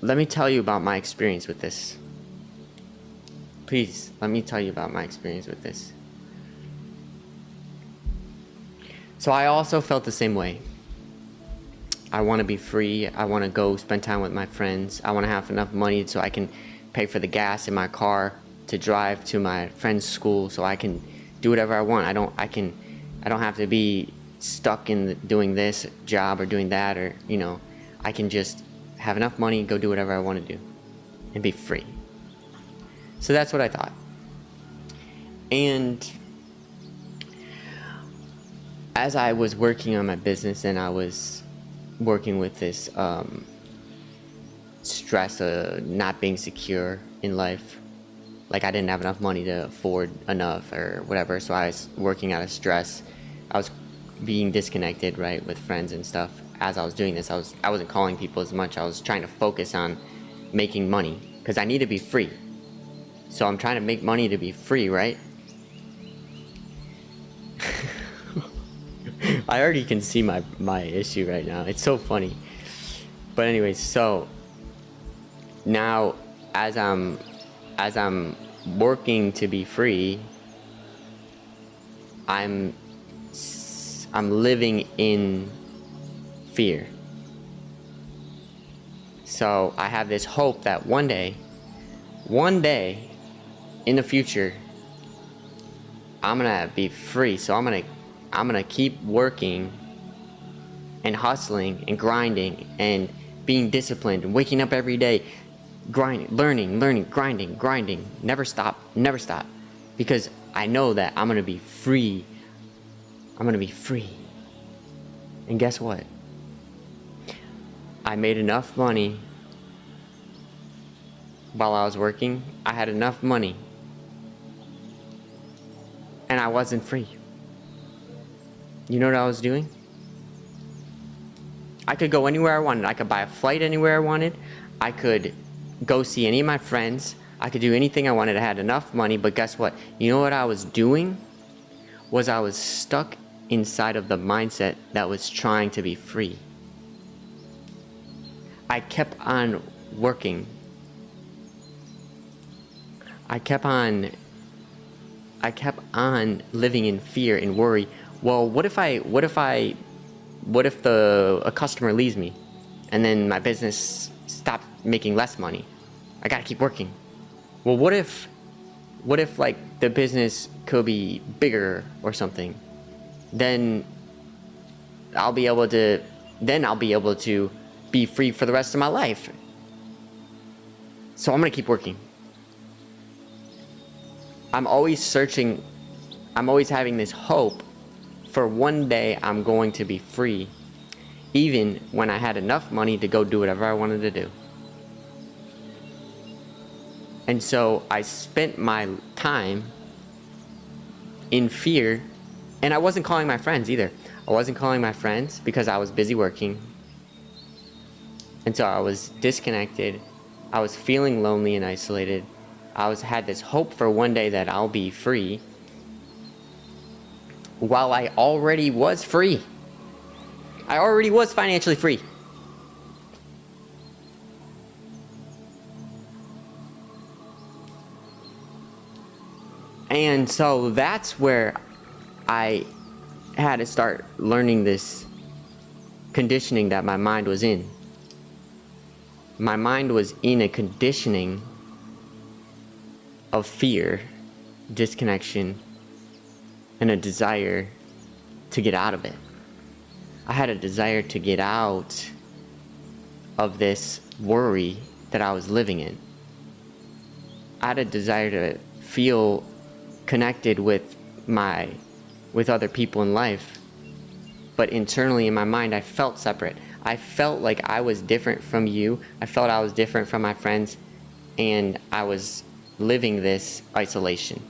Let me tell you about my experience with this. Please, let me tell you about my experience with this. So I also felt the same way. I want to be free. I want to go spend time with my friends. I want to have enough money so I can pay for the gas in my car to drive to my friend's school, so I can do whatever I want. I don't have to be stuck in doing this job or doing that, or, you know, I can just have enough money, go do whatever I want to do, and be free. So that's what I thought. And as I was working on my business and I was working with this stress of not being secure in life, like I didn't have enough money to afford enough or whatever, so I was working out of stress. I was being disconnected, right, with friends and stuff. As I was doing this, I wasn't calling people as much. I was trying to focus on making money because I need to be free. So I'm trying to make money to be free, right? I already can see my issue right now. It's so funny. But anyways, so now as I'm working to be free, I'm I'm living in fear. So I have this hope that one day in the future, I'm gonna be free. So I'm gonna keep working and hustling and grinding and being disciplined and waking up every day, grinding, learning, grinding, never stop, because I know that I'm gonna be free. And guess what? I made enough money while I was working. I had enough money, and I wasn't free. You know what I was doing? I could go anywhere I wanted. I could buy a flight anywhere I wanted. I could go see any of my friends. I could do anything I wanted. I had enough money, but guess what? You know what I was doing? I was stuck inside of the mindset that was trying to be free. I kept on working. I kept on living in fear and worry. Well, what if a customer leaves me and then my business stopped making less money? I gotta keep working. Well, what if like the business could be bigger or something? Then I'll be able to be free for the rest of my life. So I'm gonna keep working. I'm always searching, I'm always having this hope for one day I'm going to be free, even when I had enough money to go do whatever I wanted to do. And so I spent my time in fear, and I wasn't calling my friends either. I wasn't calling my friends because I was busy working. And so I was disconnected. I was feeling lonely and isolated. I had this hope for one day that I'll be free, while I already was free. I already was financially free. And so that's where I had to start learning this conditioning that my mind was in. My mind was in a conditioning of fear, disconnection, and a desire to get out of it. I had a desire to get out of this worry that I was living in. I had a desire to feel connected with other people in life, but internally in my mind I felt separate. I felt like I was different from you. I felt I was different from my friends, and I was living this isolation.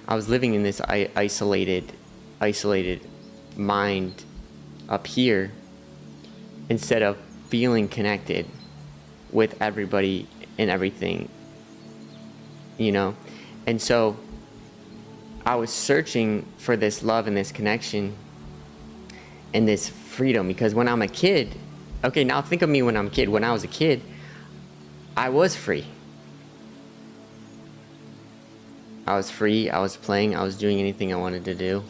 I was living in this isolated mind up here, instead of feeling connected with everybody and everything, you know? And so I was searching for this love and this connection and this freedom, because when I'm a kid, okay, now think of me when I'm a kid. When I was a kid, I was free. I was free, I was playing, I was doing anything I wanted to do,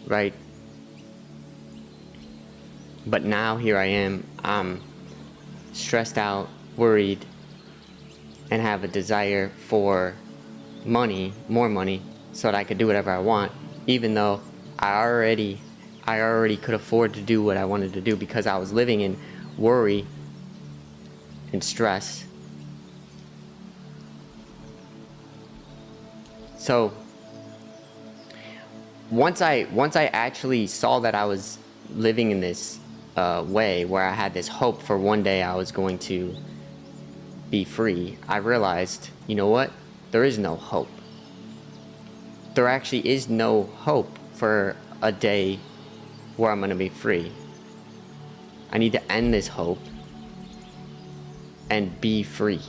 right? But now here I am, I'm stressed out, worried, and have a desire for money, more money, so that I could do whatever I want, even though I already could afford to do what I wanted to do, because I was living in worry and stress. So once I actually saw that I was living in this way where I had this hope for one day I was going to be free, I realized, you know what? There is no hope. There actually is no hope for a day where I'm going to be free. I need to end this hope and be free.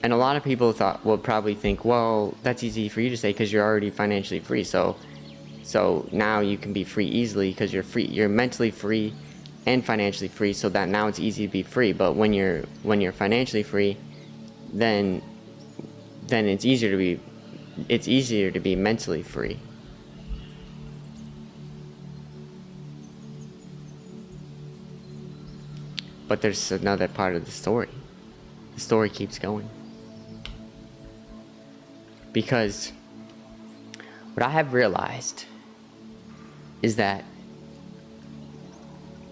And a lot of people will probably think, well, that's easy for you to say because you're already financially free. So now you can be free easily because you're free. You're mentally free, and financially free, so that now it's easy to be free. But when you're financially free, then it's easier to be mentally free. But there's another part of the story. The story keeps going. Because what I have realized is that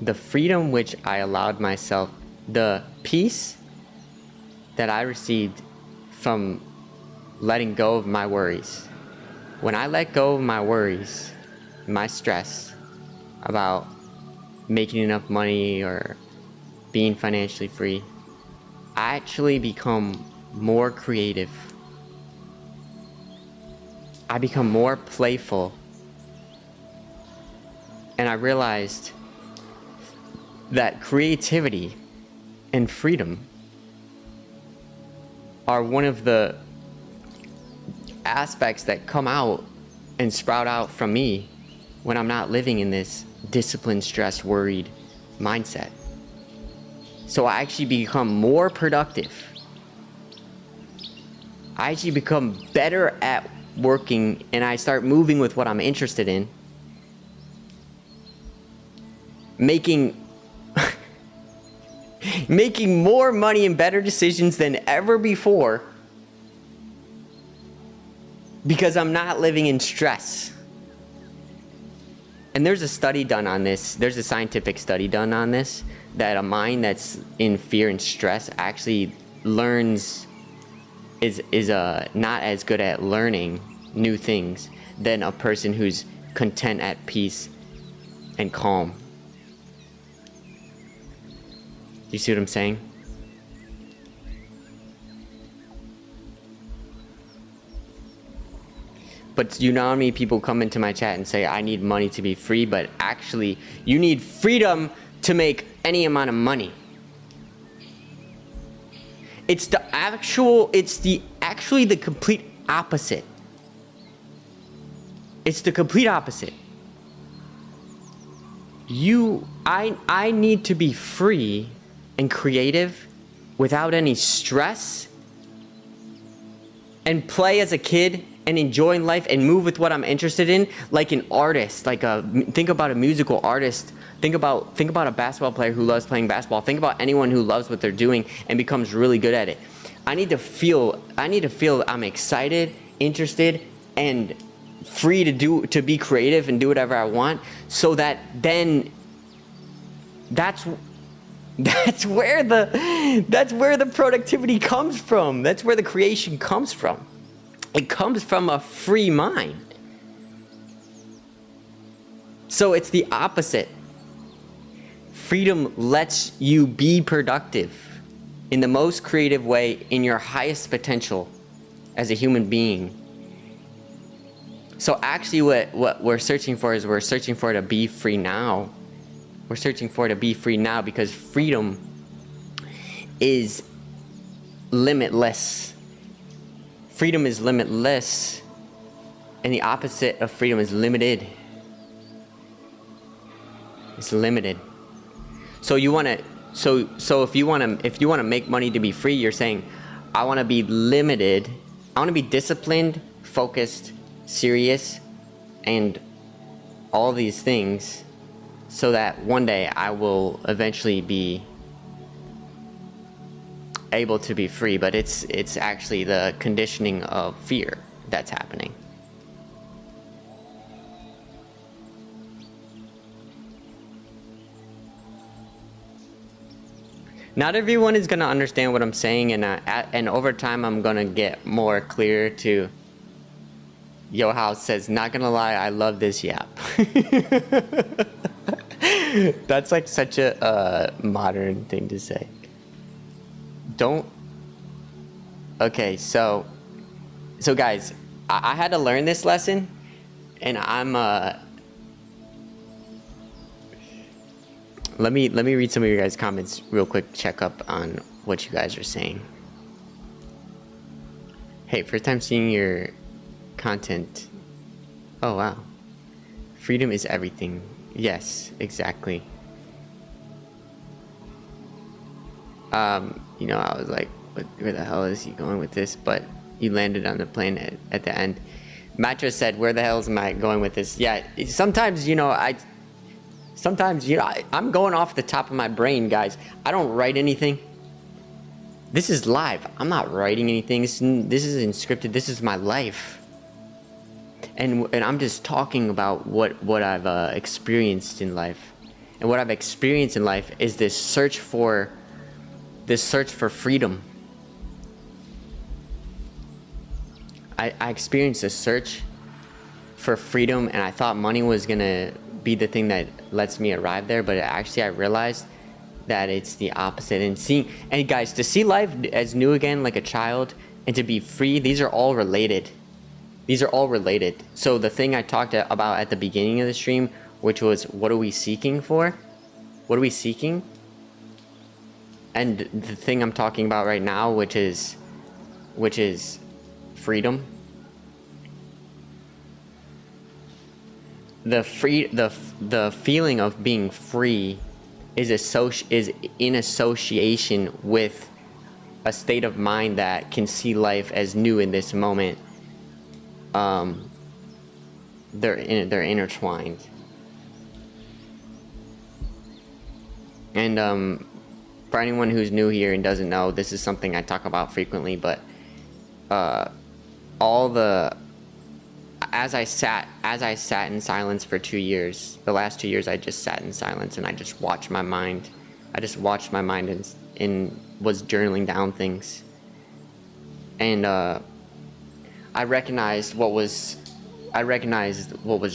the freedom which I allowed myself, the peace that I received from letting go of my worries, when I let go of my worries, my stress about making enough money or being financially free, I actually become more creative. I become more playful. And I realized that creativity and freedom are one of the aspects that come out and sprout out from me when I'm not living in this disciplined, stressed, worried mindset. So I actually become more productive. I actually become better at working, and I start moving with what I'm interested in. Making more money and better decisions than ever before, because I'm not living in stress. And there's a study done on this. There's a scientific study done on this, that a mind that's in fear and stress actually is not as good at learning new things than a person who's content, at peace, and calm. You see what I'm saying? But you know how many people come into my chat and say, I need money to be free, but actually you need freedom to make any amount of money. It's actually the complete opposite. It's the complete opposite. I need to be free and creative without any stress, and play as a kid and enjoying life and move with what I'm interested in, like an artist. Think about a musical artist. Think about a basketball player who loves playing basketball. Think about anyone who loves what they're doing and becomes really good at it. I need to feel I'm excited, interested, and free to be creative and do whatever I want, so that then that's where the productivity comes from. That's where the creation comes from. It comes from a free mind. So it's the opposite. Freedom lets you be productive in the most creative way, in your highest potential as a human being. So actually what we're searching for is, we're searching for to be free now. We're searching for to be free now, because freedom is limitless. Freedom is limitless, and the opposite of freedom is limited. It's limited. So if you want to make money to be free, you're saying, I want to be limited. I want to be disciplined, focused, serious, and all these things, so that one day I will eventually be able to be free. But it's actually the conditioning of fear that's happening. Not everyone is gonna understand what I'm saying, and over time I'm gonna get more clear to. Yo House says, not gonna lie, I love this yap. That's like such a modern thing to say. Okay, so guys, I had to learn this lesson, and I'm let me read some of your guys' comments real quick, check up on what you guys are saying. Hey, first time seeing your content. Oh wow. Freedom is everything. Yes, exactly. You know, I was like, where the hell is he going with this? But he landed on the plane at the end. Matt just said, where the hell am I going with this? Yeah, sometimes, you know, I'm going off the top of my brain, guys. I don't write anything. This is live. I'm not writing anything. This isn't scripted. This is my life. And I'm just talking about what I've experienced in life. And what I've experienced in life is this search for freedom. I experienced a search for freedom, and I thought money was gonna be the thing that lets me arrive there, but actually I realized that it's the opposite. And guys, to see life as new again, like a child, and to be free, these are all related. These are all related. So the thing I talked about at the beginning of the stream, which was, what are we seeking for? What are we seeking? And the thing I'm talking about right now, which is freedom. The feeling of being free is in association with a state of mind that can see life as new in this moment. They're intertwined. And for anyone who's new here and doesn't know, this is something I talk about frequently, but as I sat in silence for 2 years, the last 2 years I just sat in silence and I just watched my mind. And was journaling down things. And I recognized what was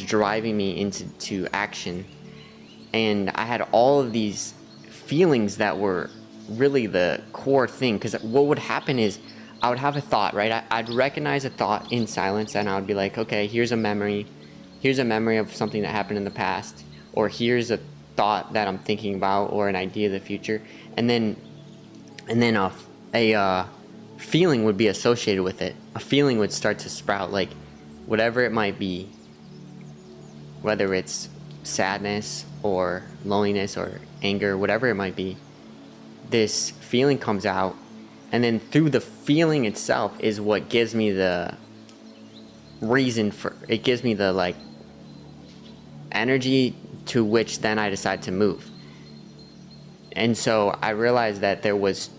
driving me into action. And I had all of these feelings that were really the core thing, because what would happen is I would have a thought, right? I'd recognize a thought in silence, and I would be like, okay, here's a memory of something that happened in the past, or here's a thought that I'm thinking about, or an idea of the future, and then a feeling would be associated with it. A feeling would start to sprout, like whatever it might be, whether it's sadness or loneliness or anger, whatever it might be. This feeling comes out, and then through the feeling itself is what gives me the reason for it. Gives me the like energy to which then I decide to move. And so I realized that there was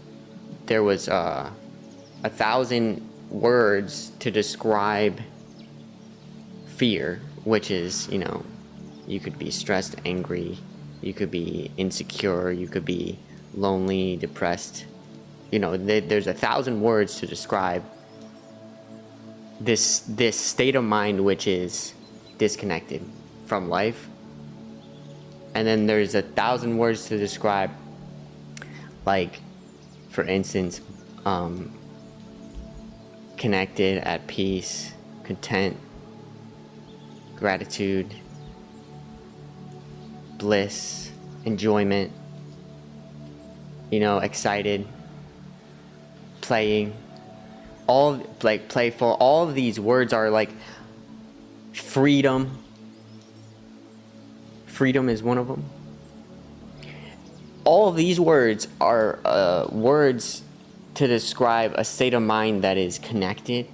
1,000 words to describe fear, which is, you know, you could be stressed, angry, you could be insecure, you could be lonely, depressed. You know, there's 1,000 words to describe this state of mind which is disconnected from life. And then there's 1,000 words to describe, like, for instance, connected, at peace, content, gratitude, bliss, enjoyment, you know, excited, playing, all like playful. All of these words are like freedom. Freedom is one of them. All of these words are words to describe a state of mind that is connected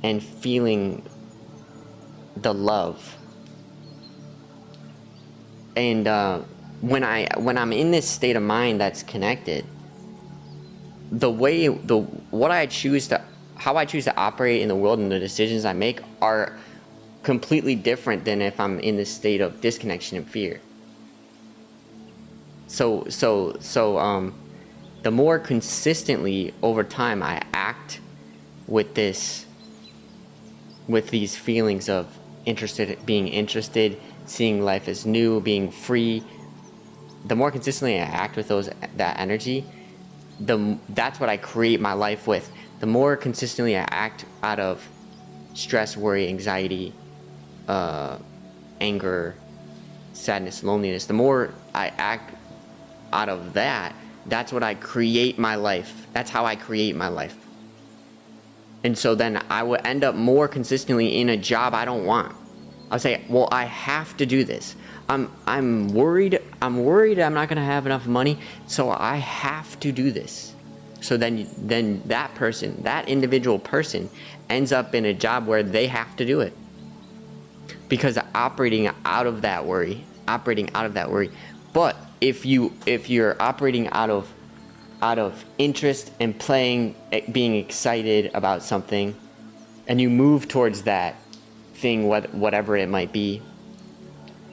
and feeling the love. And when I'm in this state of mind that's connected, how I choose to operate in the world and the decisions I make are completely different than if I'm in this state of disconnection and fear. So the more consistently over time I act with these feelings of being interested, seeing life as new, being free, the more consistently I act with that energy, that's what I create my life with. The more consistently I act out of stress, worry, anxiety, anger, sadness, loneliness, the more I act out of that, that's what I create my life. That's how I create my life. And so then I will end up more consistently in a job I don't want. I'll say, well, I have to do this. I'm worried I'm not gonna have enough money, so I have to do this. So then that person, that individual person, ends up in a job where they have to do it. Because operating out of that worry. But if you're operating out of interest and playing, being excited about something, and you move towards that thing, whatever it might be.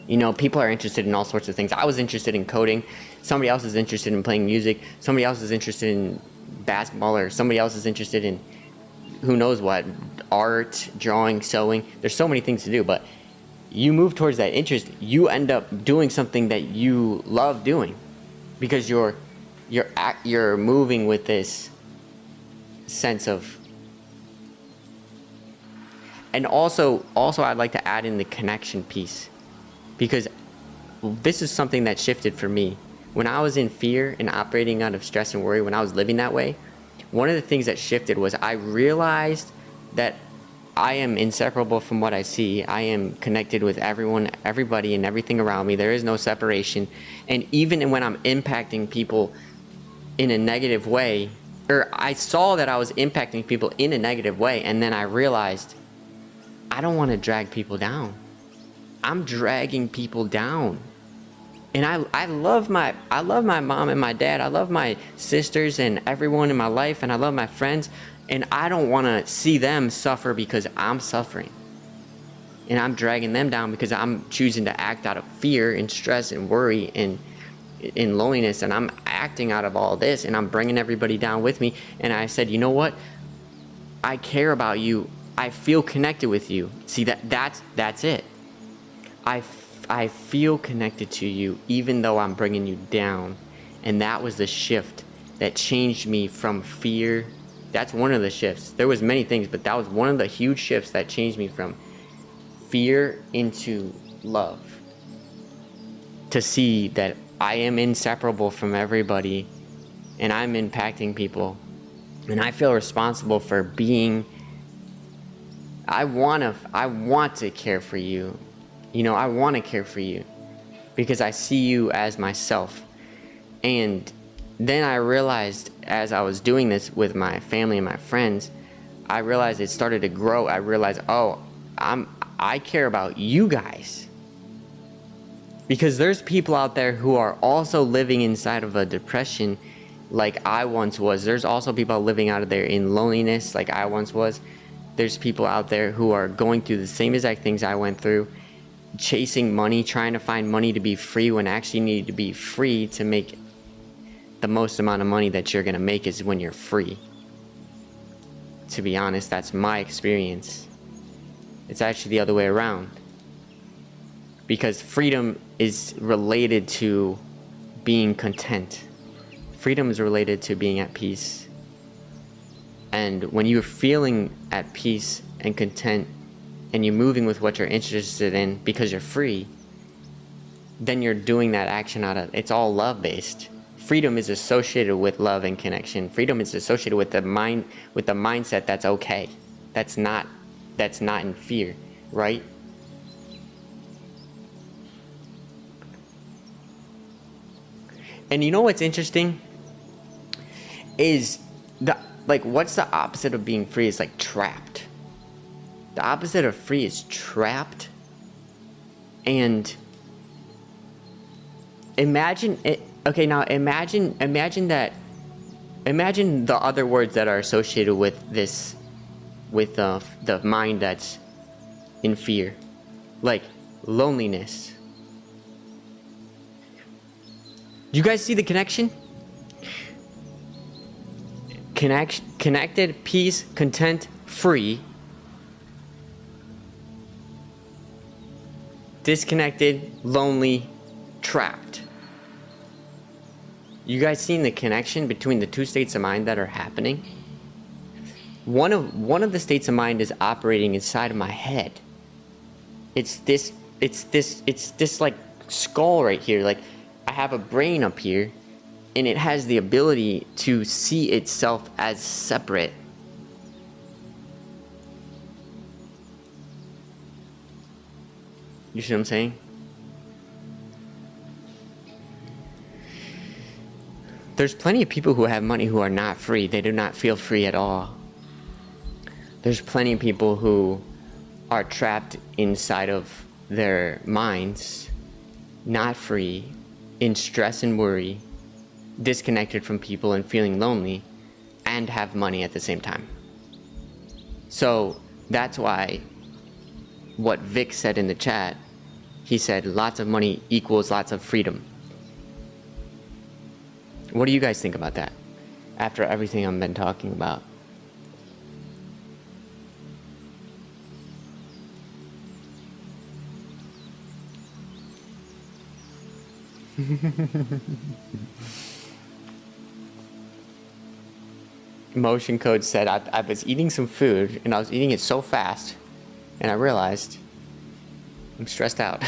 You know, people are interested in all sorts of things. I was interested in coding. Somebody else is interested in playing music. Somebody else is interested in basketball, or somebody else is interested in who knows what, art, drawing, sewing. There's so many things to do, but you move towards that interest, you end up doing something that you love doing, because you're moving with this sense of. And also I'd like to add in the connection piece, because this is something that shifted for me. When I was in fear and operating out of stress and worry, when I was living that way, one of the things that shifted was I realized that I am inseparable from what I see. I am connected with everyone, everybody, and everything around me. There is no separation. And even when I'm impacting people in a negative way, or I saw that I was impacting people in a negative way, and then I realized I don't want to drag people down. I'm dragging people down. And I love my mom and my dad. I love my sisters and everyone in my life, and I love my friends. And I don't want to see them suffer because I'm suffering. And I'm dragging them down because I'm choosing to act out of fear and stress and worry and in loneliness. And I'm acting out of all this, and I'm bringing everybody down with me. And I said, you know what? I care about you. I feel connected with you. See, that's it. I feel connected to you even though I'm bringing you down. And that was the shift that changed me from fear. That's one of the shifts. There was many things, but that was one of the huge shifts that changed me from fear into love. To see that I am inseparable from everybody, and I'm impacting people, and I feel responsible for being. I want to care for you. You know, I want to care for you because I see you as myself. And then I realized, as I was doing this with my family and my friends, I realized it started to grow. I realized, oh, I care about you guys. Because there's people out there who are also living inside of a depression like I once was. There's also people living out of there in loneliness like I once was. There's people out there who are going through the same exact things I went through, chasing money, trying to find money to be free when actually you need to be free to make the most amount of money that you're going to make is when you're free. To be honest, that's my experience. It's actually the other way around. Because freedom is related to being content. Freedom is related to being at peace. And when you're feeling at peace and content, and you're moving with what you're interested in because you're free, then you're doing that action out of, it's all love-based. Freedom is associated with love and connection. Freedom is associated with the mindset that's okay. That's not in fear, right? And you know what's interesting is what's the opposite of being free? Is like trapped. The opposite of free is trapped. And imagine it. Okay, now imagine the other words that are associated with this, with the mind that's in fear, like loneliness. Do you guys see the connection? Connected, peace, content, free. Disconnected, lonely, trapped. You guys seen the connection between the two states of mind that are happening? One of the states of mind is operating inside of my head. It's this like skull right here. Like I have a brain up here, and it has the ability to see itself as separate. You see what I'm saying? There's plenty of people who have money who are not free. They do not feel free at all. There's plenty of people who are trapped inside of their minds, not free, in stress and worry, disconnected from people and feeling lonely, and have money at the same time. So that's why what Vic said in the chat, he said lots of money equals lots of freedom. What do you guys think about that after everything I've been talking about? Motion Code said I was eating some food and I was eating it so fast and I realized I'm stressed out.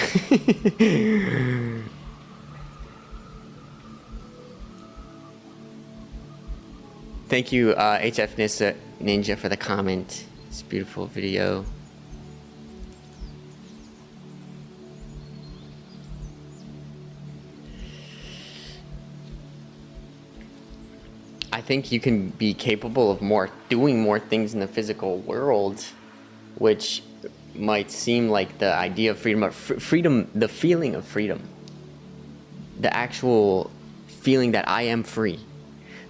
Thank you, HF Ninja, for the comment. It's a beautiful video. I think you can be capable of doing more things in the physical world, which might seem like the idea of freedom, but freedom, the feeling of freedom, the actual feeling that I am free.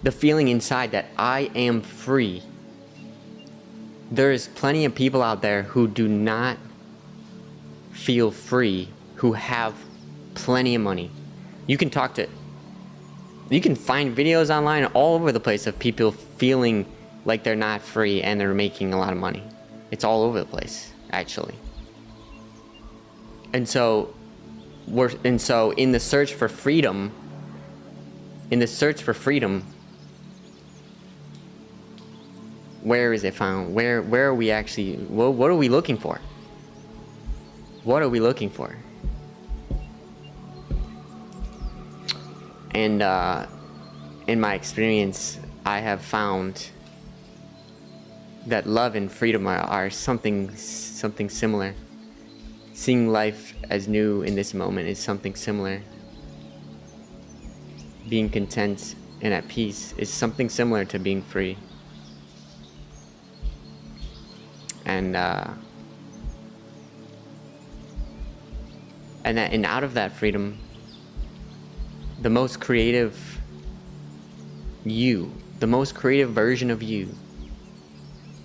The feeling inside that I am free. There is plenty of people out there who do not feel free, who have plenty of money. You can find videos online all over the place of people feeling like they're not free and they're making a lot of money. It's all over the place, actually. And so in the search for freedom, where is it found? Where are we actually, what are we looking for? What are we looking for? And in my experience, I have found that love and freedom are something similar. Seeing life as new in this moment is something similar. Being content and at peace is something similar to being free. And out of that freedom, the most creative you, the most creative version of you,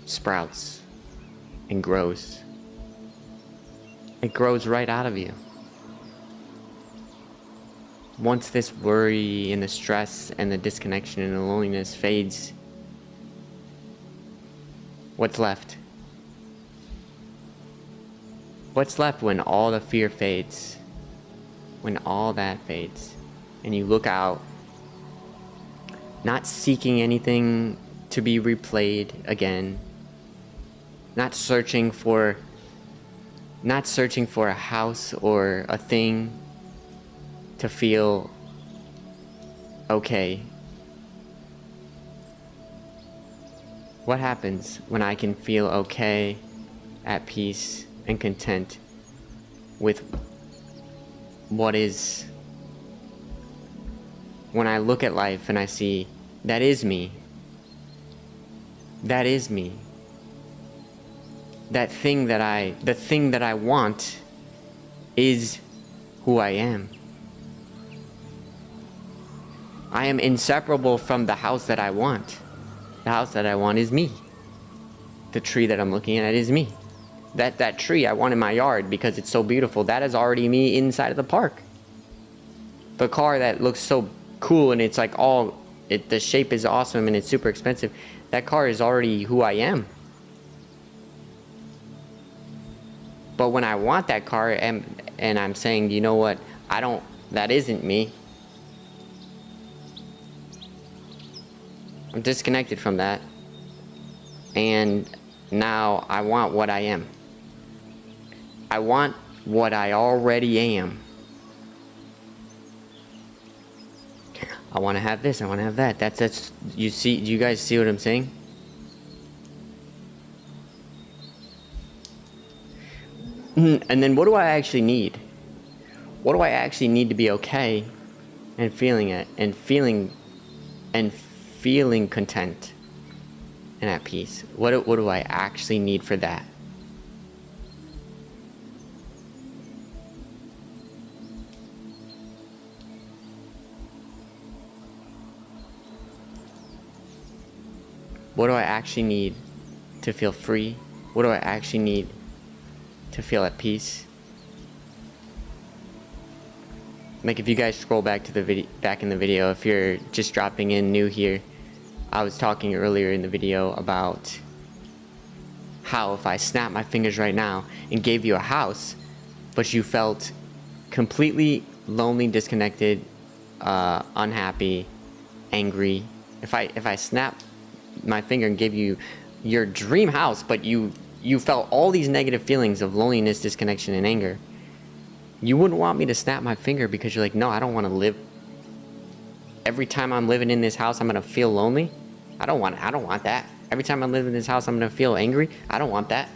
sprouts and grows. It grows right out of you. Once this worry and the stress and the disconnection and the loneliness fades, what's left? What's left when all the fear fades? When all that fades and you look out, not seeking anything to be replayed again, not searching for a house or a thing to feel okay. What happens when I can feel okay, at peace, and content with what is? When I look at life and I see that is me. That is me. The thing that I want is who I am. I am inseparable from the house that I want. The house that I want is me. The tree that I'm looking at is me. That tree I want in my yard because it's so beautiful, that is already me inside of the park. The car that looks so cool and it's like the shape is awesome and it's super expensive, that car is already who I am. But when I want that car and I'm saying, you know what, that isn't me. I'm disconnected from that. And now I want what I am. I want what I already am. I want to have this, I want to have that. That's you see, do you guys see what I'm saying? And then what do I actually need? What do I actually need to be okay and feeling it and feeling content and at peace? What do I actually need for that? What do I actually need to feel free? What do I actually need to feel at peace? Like, if you guys scroll back to the video, if you're just dropping in new here, I was talking earlier in the video about how if I snap my fingers right now and gave you a house, but you felt completely lonely, disconnected, unhappy, angry. If I snap my finger and give you your dream house, but you felt all these negative feelings of loneliness, disconnection, and anger, you wouldn't want me to snap my finger because you're like, no, I don't want to live. Every time I'm living in this house, I'm gonna feel lonely. I don't want that. Every time I live in this house, I'm gonna feel angry. I don't want that.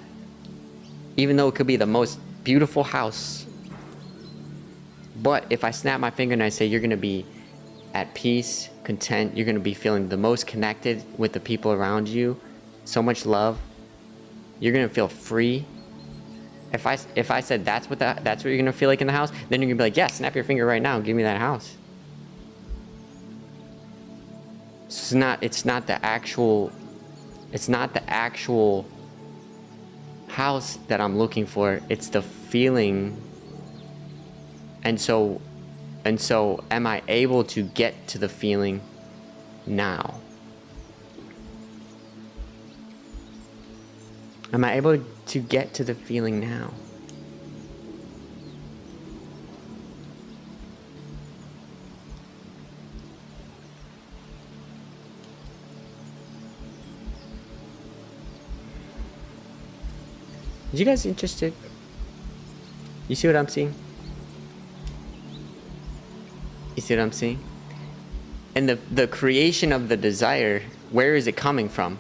Even though it could be the most beautiful house. But if I snap my finger and I say you're gonna be at peace, content, you're gonna be feeling the most connected with the people around you, so much love, you're gonna feel free. If I said that's what you're gonna feel like in the house, then you're gonna be like, yeah, snap your finger right now and give me that house. It's not the actual house that I'm looking for. It's the feeling. And so am I able to get to the feeling now? Am I able to get to the feeling now? Is you guys interested? You see what I'm seeing? You see what I'm seeing? And the creation of the desire, where is it coming from?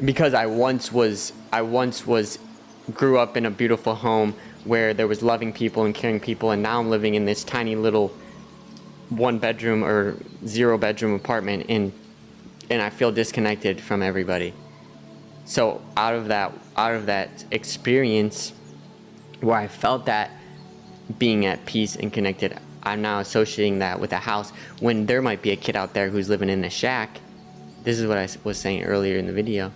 Because I once grew up in a beautiful home where there was loving people and caring people, and now I'm living in this tiny little 1-bedroom or 0-bedroom apartment, and I feel disconnected from everybody. So out of that experience where I felt that being at peace and connected, I'm now associating that with a house, when there might be a kid out there who's living in a shack. This is what I was saying earlier in the video.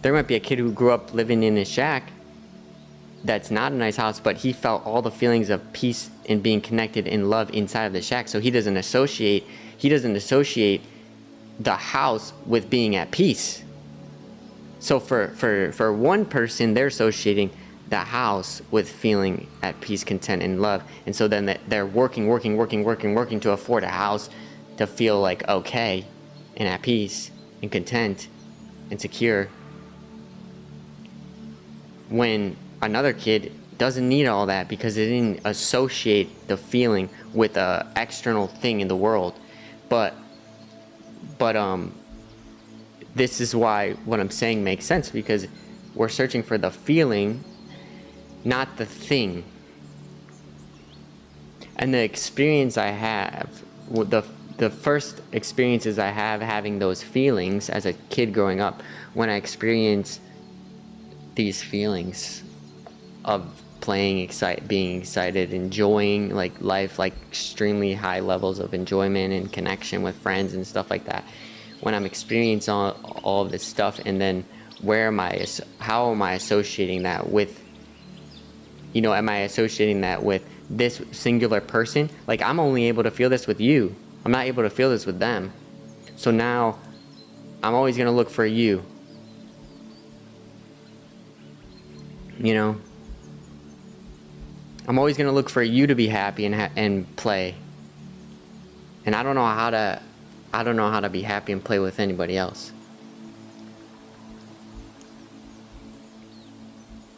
There might be a kid who grew up living in a shack that's not a nice house, but he felt all the feelings of peace and being connected in love inside of the shack. So he doesn't associate the house with being at peace. So for one person, they're associating the house with feeling at peace, content, and love. And so then they're working to afford a house to feel like okay and at peace and content and secure. When another kid doesn't need all that because they didn't associate the feeling with an external thing in the world. But this is why what I'm saying makes sense, because we're searching for the feeling, not the thing. And the experience I have, the first experiences I have having those feelings as a kid growing up, when I experienced these feelings of being excited, enjoying like life, like extremely high levels of enjoyment and connection with friends and stuff like that. When I'm experiencing all of this stuff, and then how am I associating that with, am I associating that with this singular person? Like, I'm only able to feel this with you. I'm not able to feel this with them. So now I'm always going to look for you. I'm always going to look for you to be happy and play. And I don't know how to be happy and play with anybody else.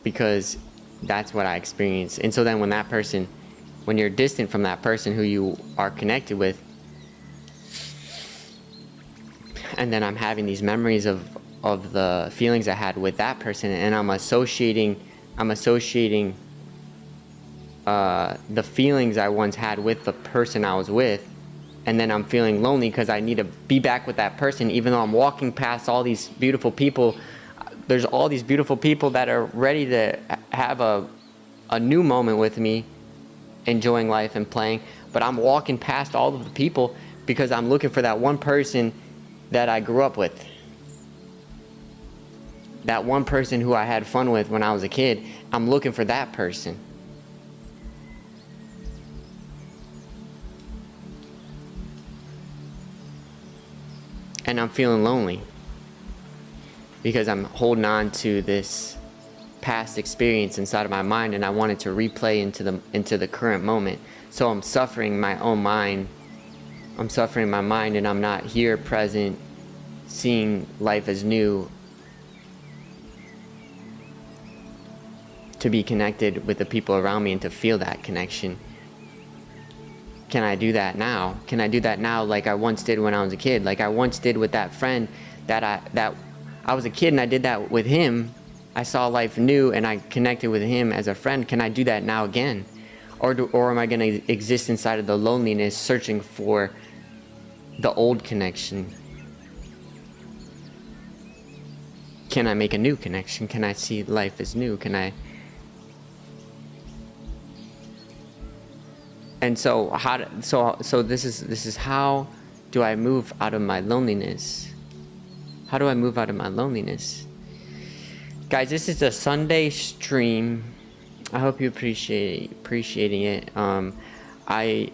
Because that's what I experienced. And so then when you're distant from that person who you are connected with, and then I'm having these memories of the feelings I had with that person, and I'm associating I'm associating the feelings I once had with the person I was with, and then I'm feeling lonely because I need to be back with that person, even though I'm walking past all these beautiful people. There's all these beautiful people that are ready to have a new moment with me, enjoying life and playing, but I'm walking past all of the people because I'm looking for that one person that I grew up with. That one person who I had fun with when I was a kid. I'm looking for that person. And I'm feeling lonely because I'm holding on to this past experience inside of my mind, and I want it to replay into the current moment. So I'm suffering my own mind. I'm suffering my mind, and I'm not here present, seeing life as new, to be connected with the people around me and to feel that connection. Can I do that now? Can I do that now like I once did when I was a kid? Like I once did with that friend that I was a kid and I did that with him. I saw life new and I connected with him as a friend. Can I do that now again? Or am I going to exist inside of the loneliness, searching for the old connection? Can I make a new connection? Can I see life as new? Can I? And so this is how do I move out of my loneliness? How do I move out of my loneliness? Guys, this is a Sunday stream. I hope you appreciating it. I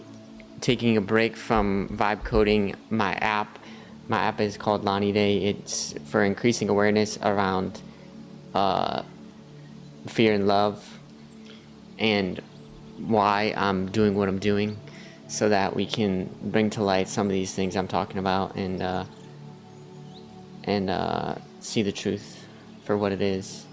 taking a break from vibecoding my app. My app is called Lonnie Day. It's for increasing awareness around fear and love, and why I'm doing what I'm doing, so that we can bring to light some of these things I'm talking about, and see the truth for what it is.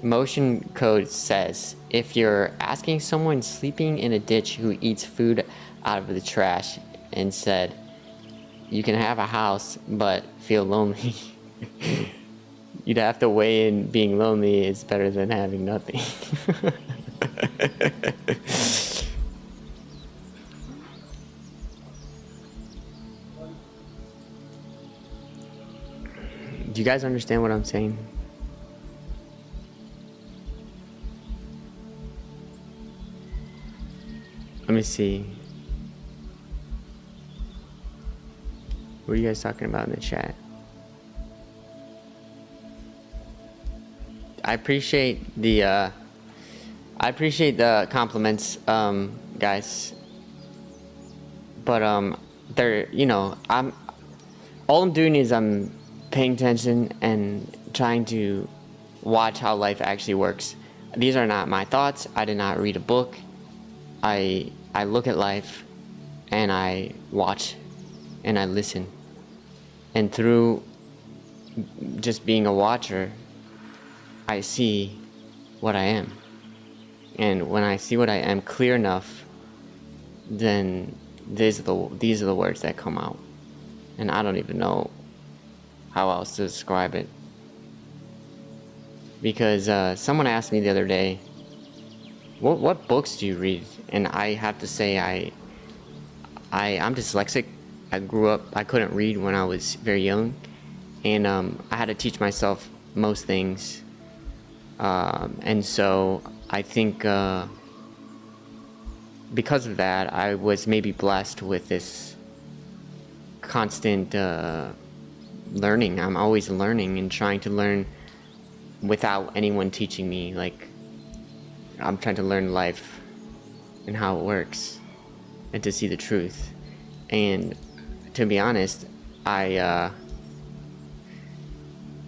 Motion Code says, if you're asking someone sleeping in a ditch who eats food out of the trash and said, you can have a house but feel lonely, you'd have to weigh in being lonely is better than having nothing. Do you guys understand what I'm saying? Let me see. What are you guys talking about in the chat? I appreciate the compliments, guys. But they're, all I'm doing is I'm paying attention and trying to watch how life actually works. These are not my thoughts. I did not read a book. I look at life and I watch and I listen. And through just being a watcher, I see what I am. And when I see what I am clear enough, then these are the words that come out. And I don't even know how else to describe it. Because someone asked me the other day, what books do you read? And I have to say I'm dyslexic. I grew up, I couldn't read when I was very young. And I had to teach myself most things. And so I think because of that, I was maybe blessed with this constant learning. I'm always learning and trying to learn without anyone teaching me. Like, I'm trying to learn life and how it works and to see the truth. And to be honest, I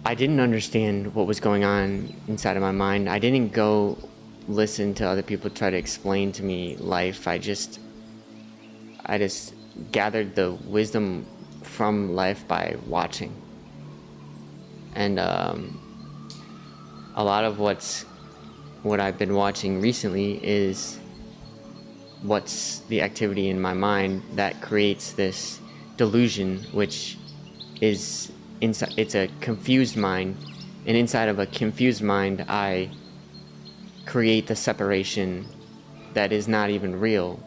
didn't understand what was going on inside of my mind. I didn't go listen to other people try to explain to me life. I just gathered the wisdom from life by watching. And a lot of what I've been watching recently is what's the activity in my mind that creates this delusion, which is inside, it's a confused mind, and inside of a confused mind, I create the separation that is not even real.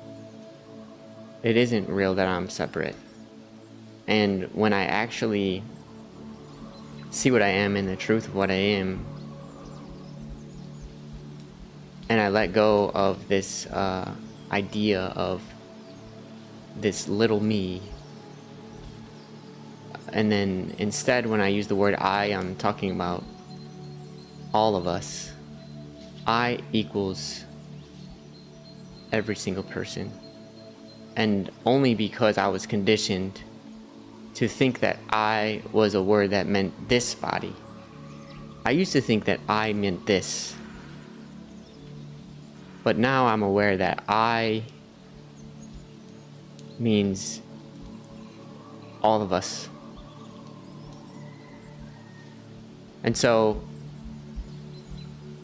It isn't real that I'm separate. And when I actually see what I am and the truth of what I am, and I let go of this idea of this little me, and then instead when I use the word I, I'm talking about all of us. I equals every single person. And only because I was conditioned to think that I was a word that meant this body. I used to think that I meant this. But now I'm aware that I means all of us. And so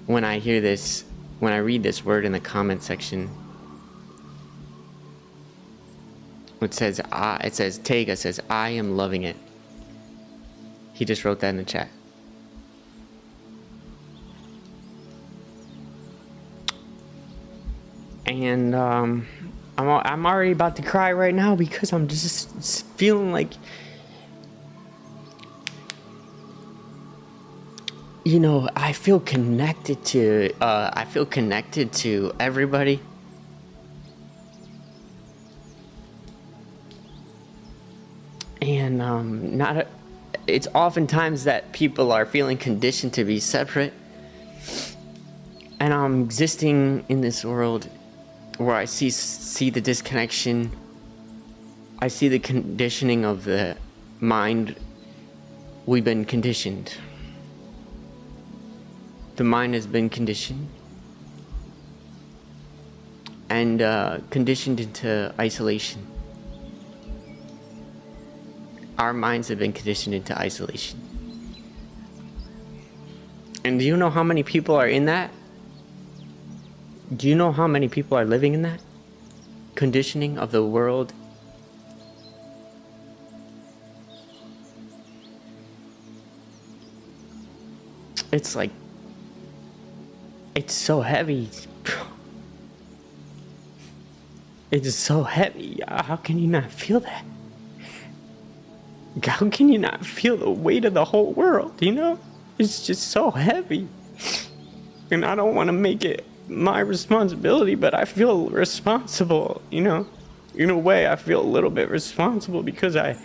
when I hear this, when I read this word in the comment section, it says Tega says, I am loving it. He just wrote that in the chat. And I'm already about to cry right now because I'm just feeling like, you know, I feel connected to everybody. And it's oftentimes that people are feeling conditioned to be separate. And I'm existing in this world where I see the disconnection. I see the conditioning of the mind. We've been conditioned. The mind has been conditioned. And conditioned into isolation. Our minds have been conditioned into isolation. And do you know how many people are in that? Do you know how many people are living in that conditioning of the world? It's like, it's so heavy. It's so heavy. How can you not feel that? How can you not feel the weight of the whole world, you know? It's just so heavy. And I don't want to make it my responsibility, but I feel responsible, you know? In a way, I feel a little bit responsible because I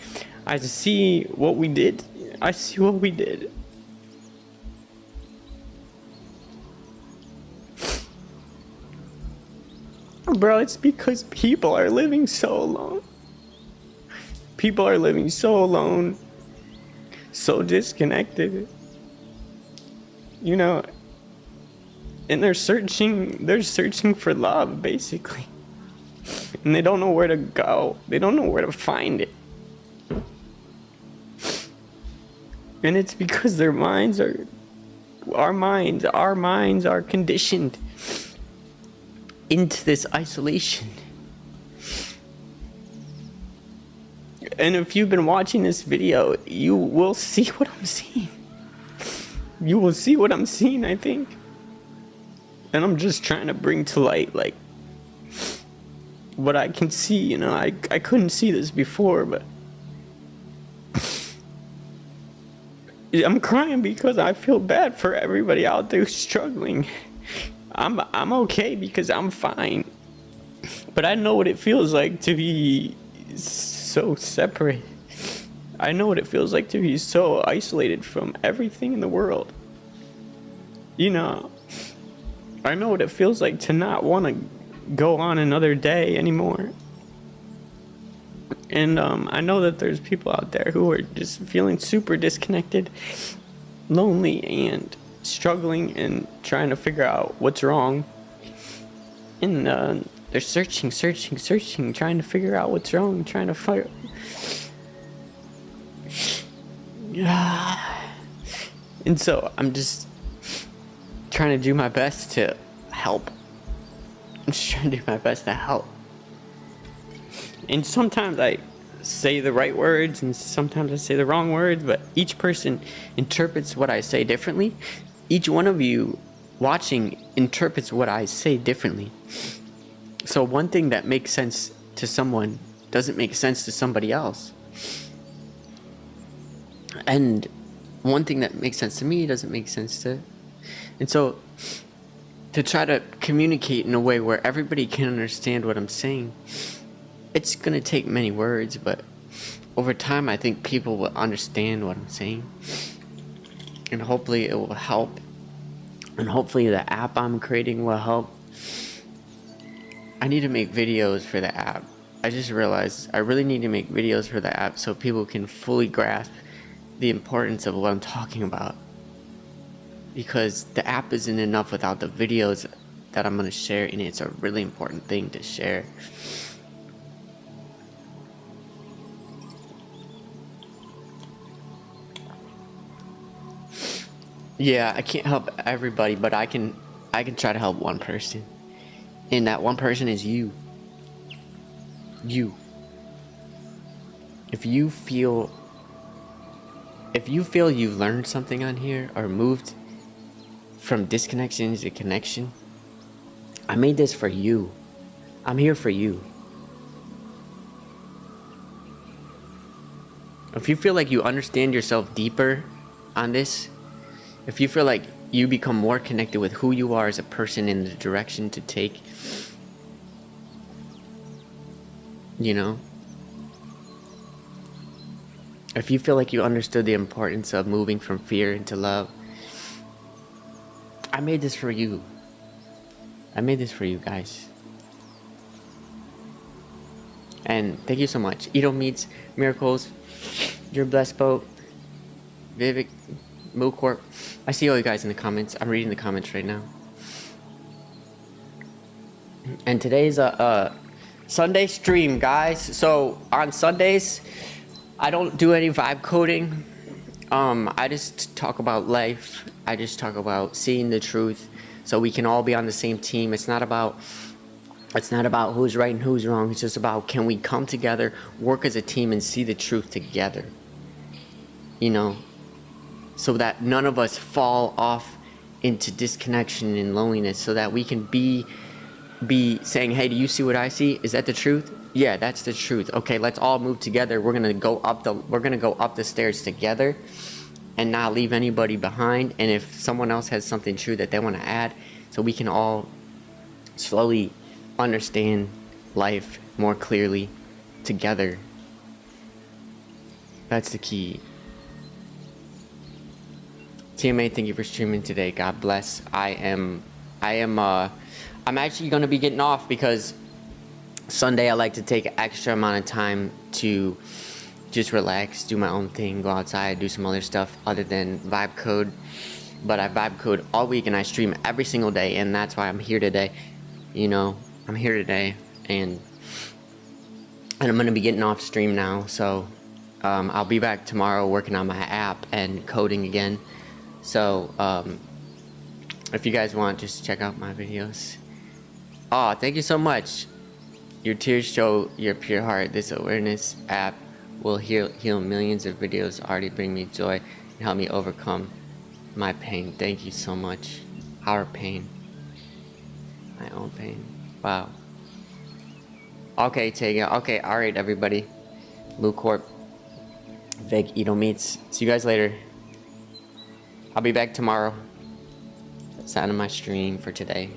see what we did. I see what we did. Bro, it's because people are living so alone. People are living so alone, so disconnected, you know, and they're searching for love, basically, and they don't know where to go. They don't know where to find it, and it's because our minds are conditioned into this isolation. And if you've been watching this video, you will see what I'm seeing. You will see what I'm seeing, I think. And I'm just trying to bring to light, like, what I can see, you know. I couldn't see this before, but I'm crying because I feel bad for everybody out there struggling. I'm okay because I'm fine. But I know what it feels like to be so separate. I know what it feels like to be so isolated from everything in the world. You know, I know what it feels like to not want to go on another day anymore. And I know that there's people out there who are just feeling super disconnected, lonely, and struggling and trying to figure out what's wrong. And they're searching, trying to figure out what's wrong, trying to fire. And so I'm just trying to do my best to help. I'm just trying to do my best to help. And sometimes say the right words and sometimes I say the wrong words, but each person interprets what I say differently. Each one of you watching interprets what I say differently. So one thing that makes sense to someone doesn't make sense to somebody else. And one thing that makes sense to me doesn't make sense to... And so to try to communicate in a way where everybody can understand what I'm saying, it's going to take many words, but over time I think people will understand what I'm saying. And hopefully it will help. And hopefully the app I'm creating will help. I need to make videos for the app. I just realized I really need to make videos for the app so people can fully grasp the importance of what I'm talking about. Because the app isn't enough without the videos that I'm going to share in it. It's a really important thing to share. Yeah, I can't help everybody, but I can try to help one person. And that one person is you. You. If you feel you've learned something on here or moved from disconnection to connection, I made this for you. I'm here for you. If you feel like you understand yourself deeper on this, if you feel like you become more connected with who you are as a person and the direction to take, you know, if you feel like you understood the importance of moving from fear into love, I made this for you. I made this for you guys. And thank you so much. Edo Meets, Miracles, Your Blessed Boat, Vivek, Moocorp. I see all you guys in the comments. I'm reading the comments right now. And today's a Sunday stream, guys. So on Sundays, I don't do any vibe coding. I just talk about life. I just talk about seeing the truth so we can all be on the same team. It's not about who's right and who's wrong. It's just about, can we come together, work as a team, and see the truth together, you know, so that none of us fall off into disconnection and loneliness, so that we can be saying, hey, do you see what I see? Is that the truth? Yeah, that's the truth. Okay, let's all move together. We're gonna go up the stairs together and not leave anybody behind. And if someone else has something true that they want to add, so we can all slowly understand life more clearly together. That's the key. TMA, thank you for streaming today. God bless. I'm actually going to be getting off because Sunday I like to take an extra amount of time to just relax, do my own thing, go outside, do some other stuff other than vibe code. But I vibe code all week and I stream every single day, and that's why I'm here today. You know, I'm here today, and I'm going to be getting off stream now. So I'll be back tomorrow working on my app and coding again. So if you guys want, just check out my videos. Oh, thank you so much. Your tears show your pure heart. This awareness app will heal millions of videos, already bring me joy and help me overcome my pain. Thank you so much. Our pain. My own pain. Wow. Okay, Tega. Okay, alright, everybody. Blue Corp. Veg Edo Meets. See you guys later. I'll be back tomorrow. That's the end of my stream for today.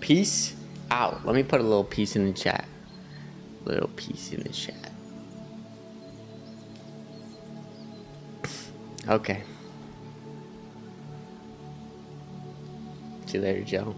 Peace out. Let me put a little piece in the chat. Little piece in the chat. Okay. See you later, Joe.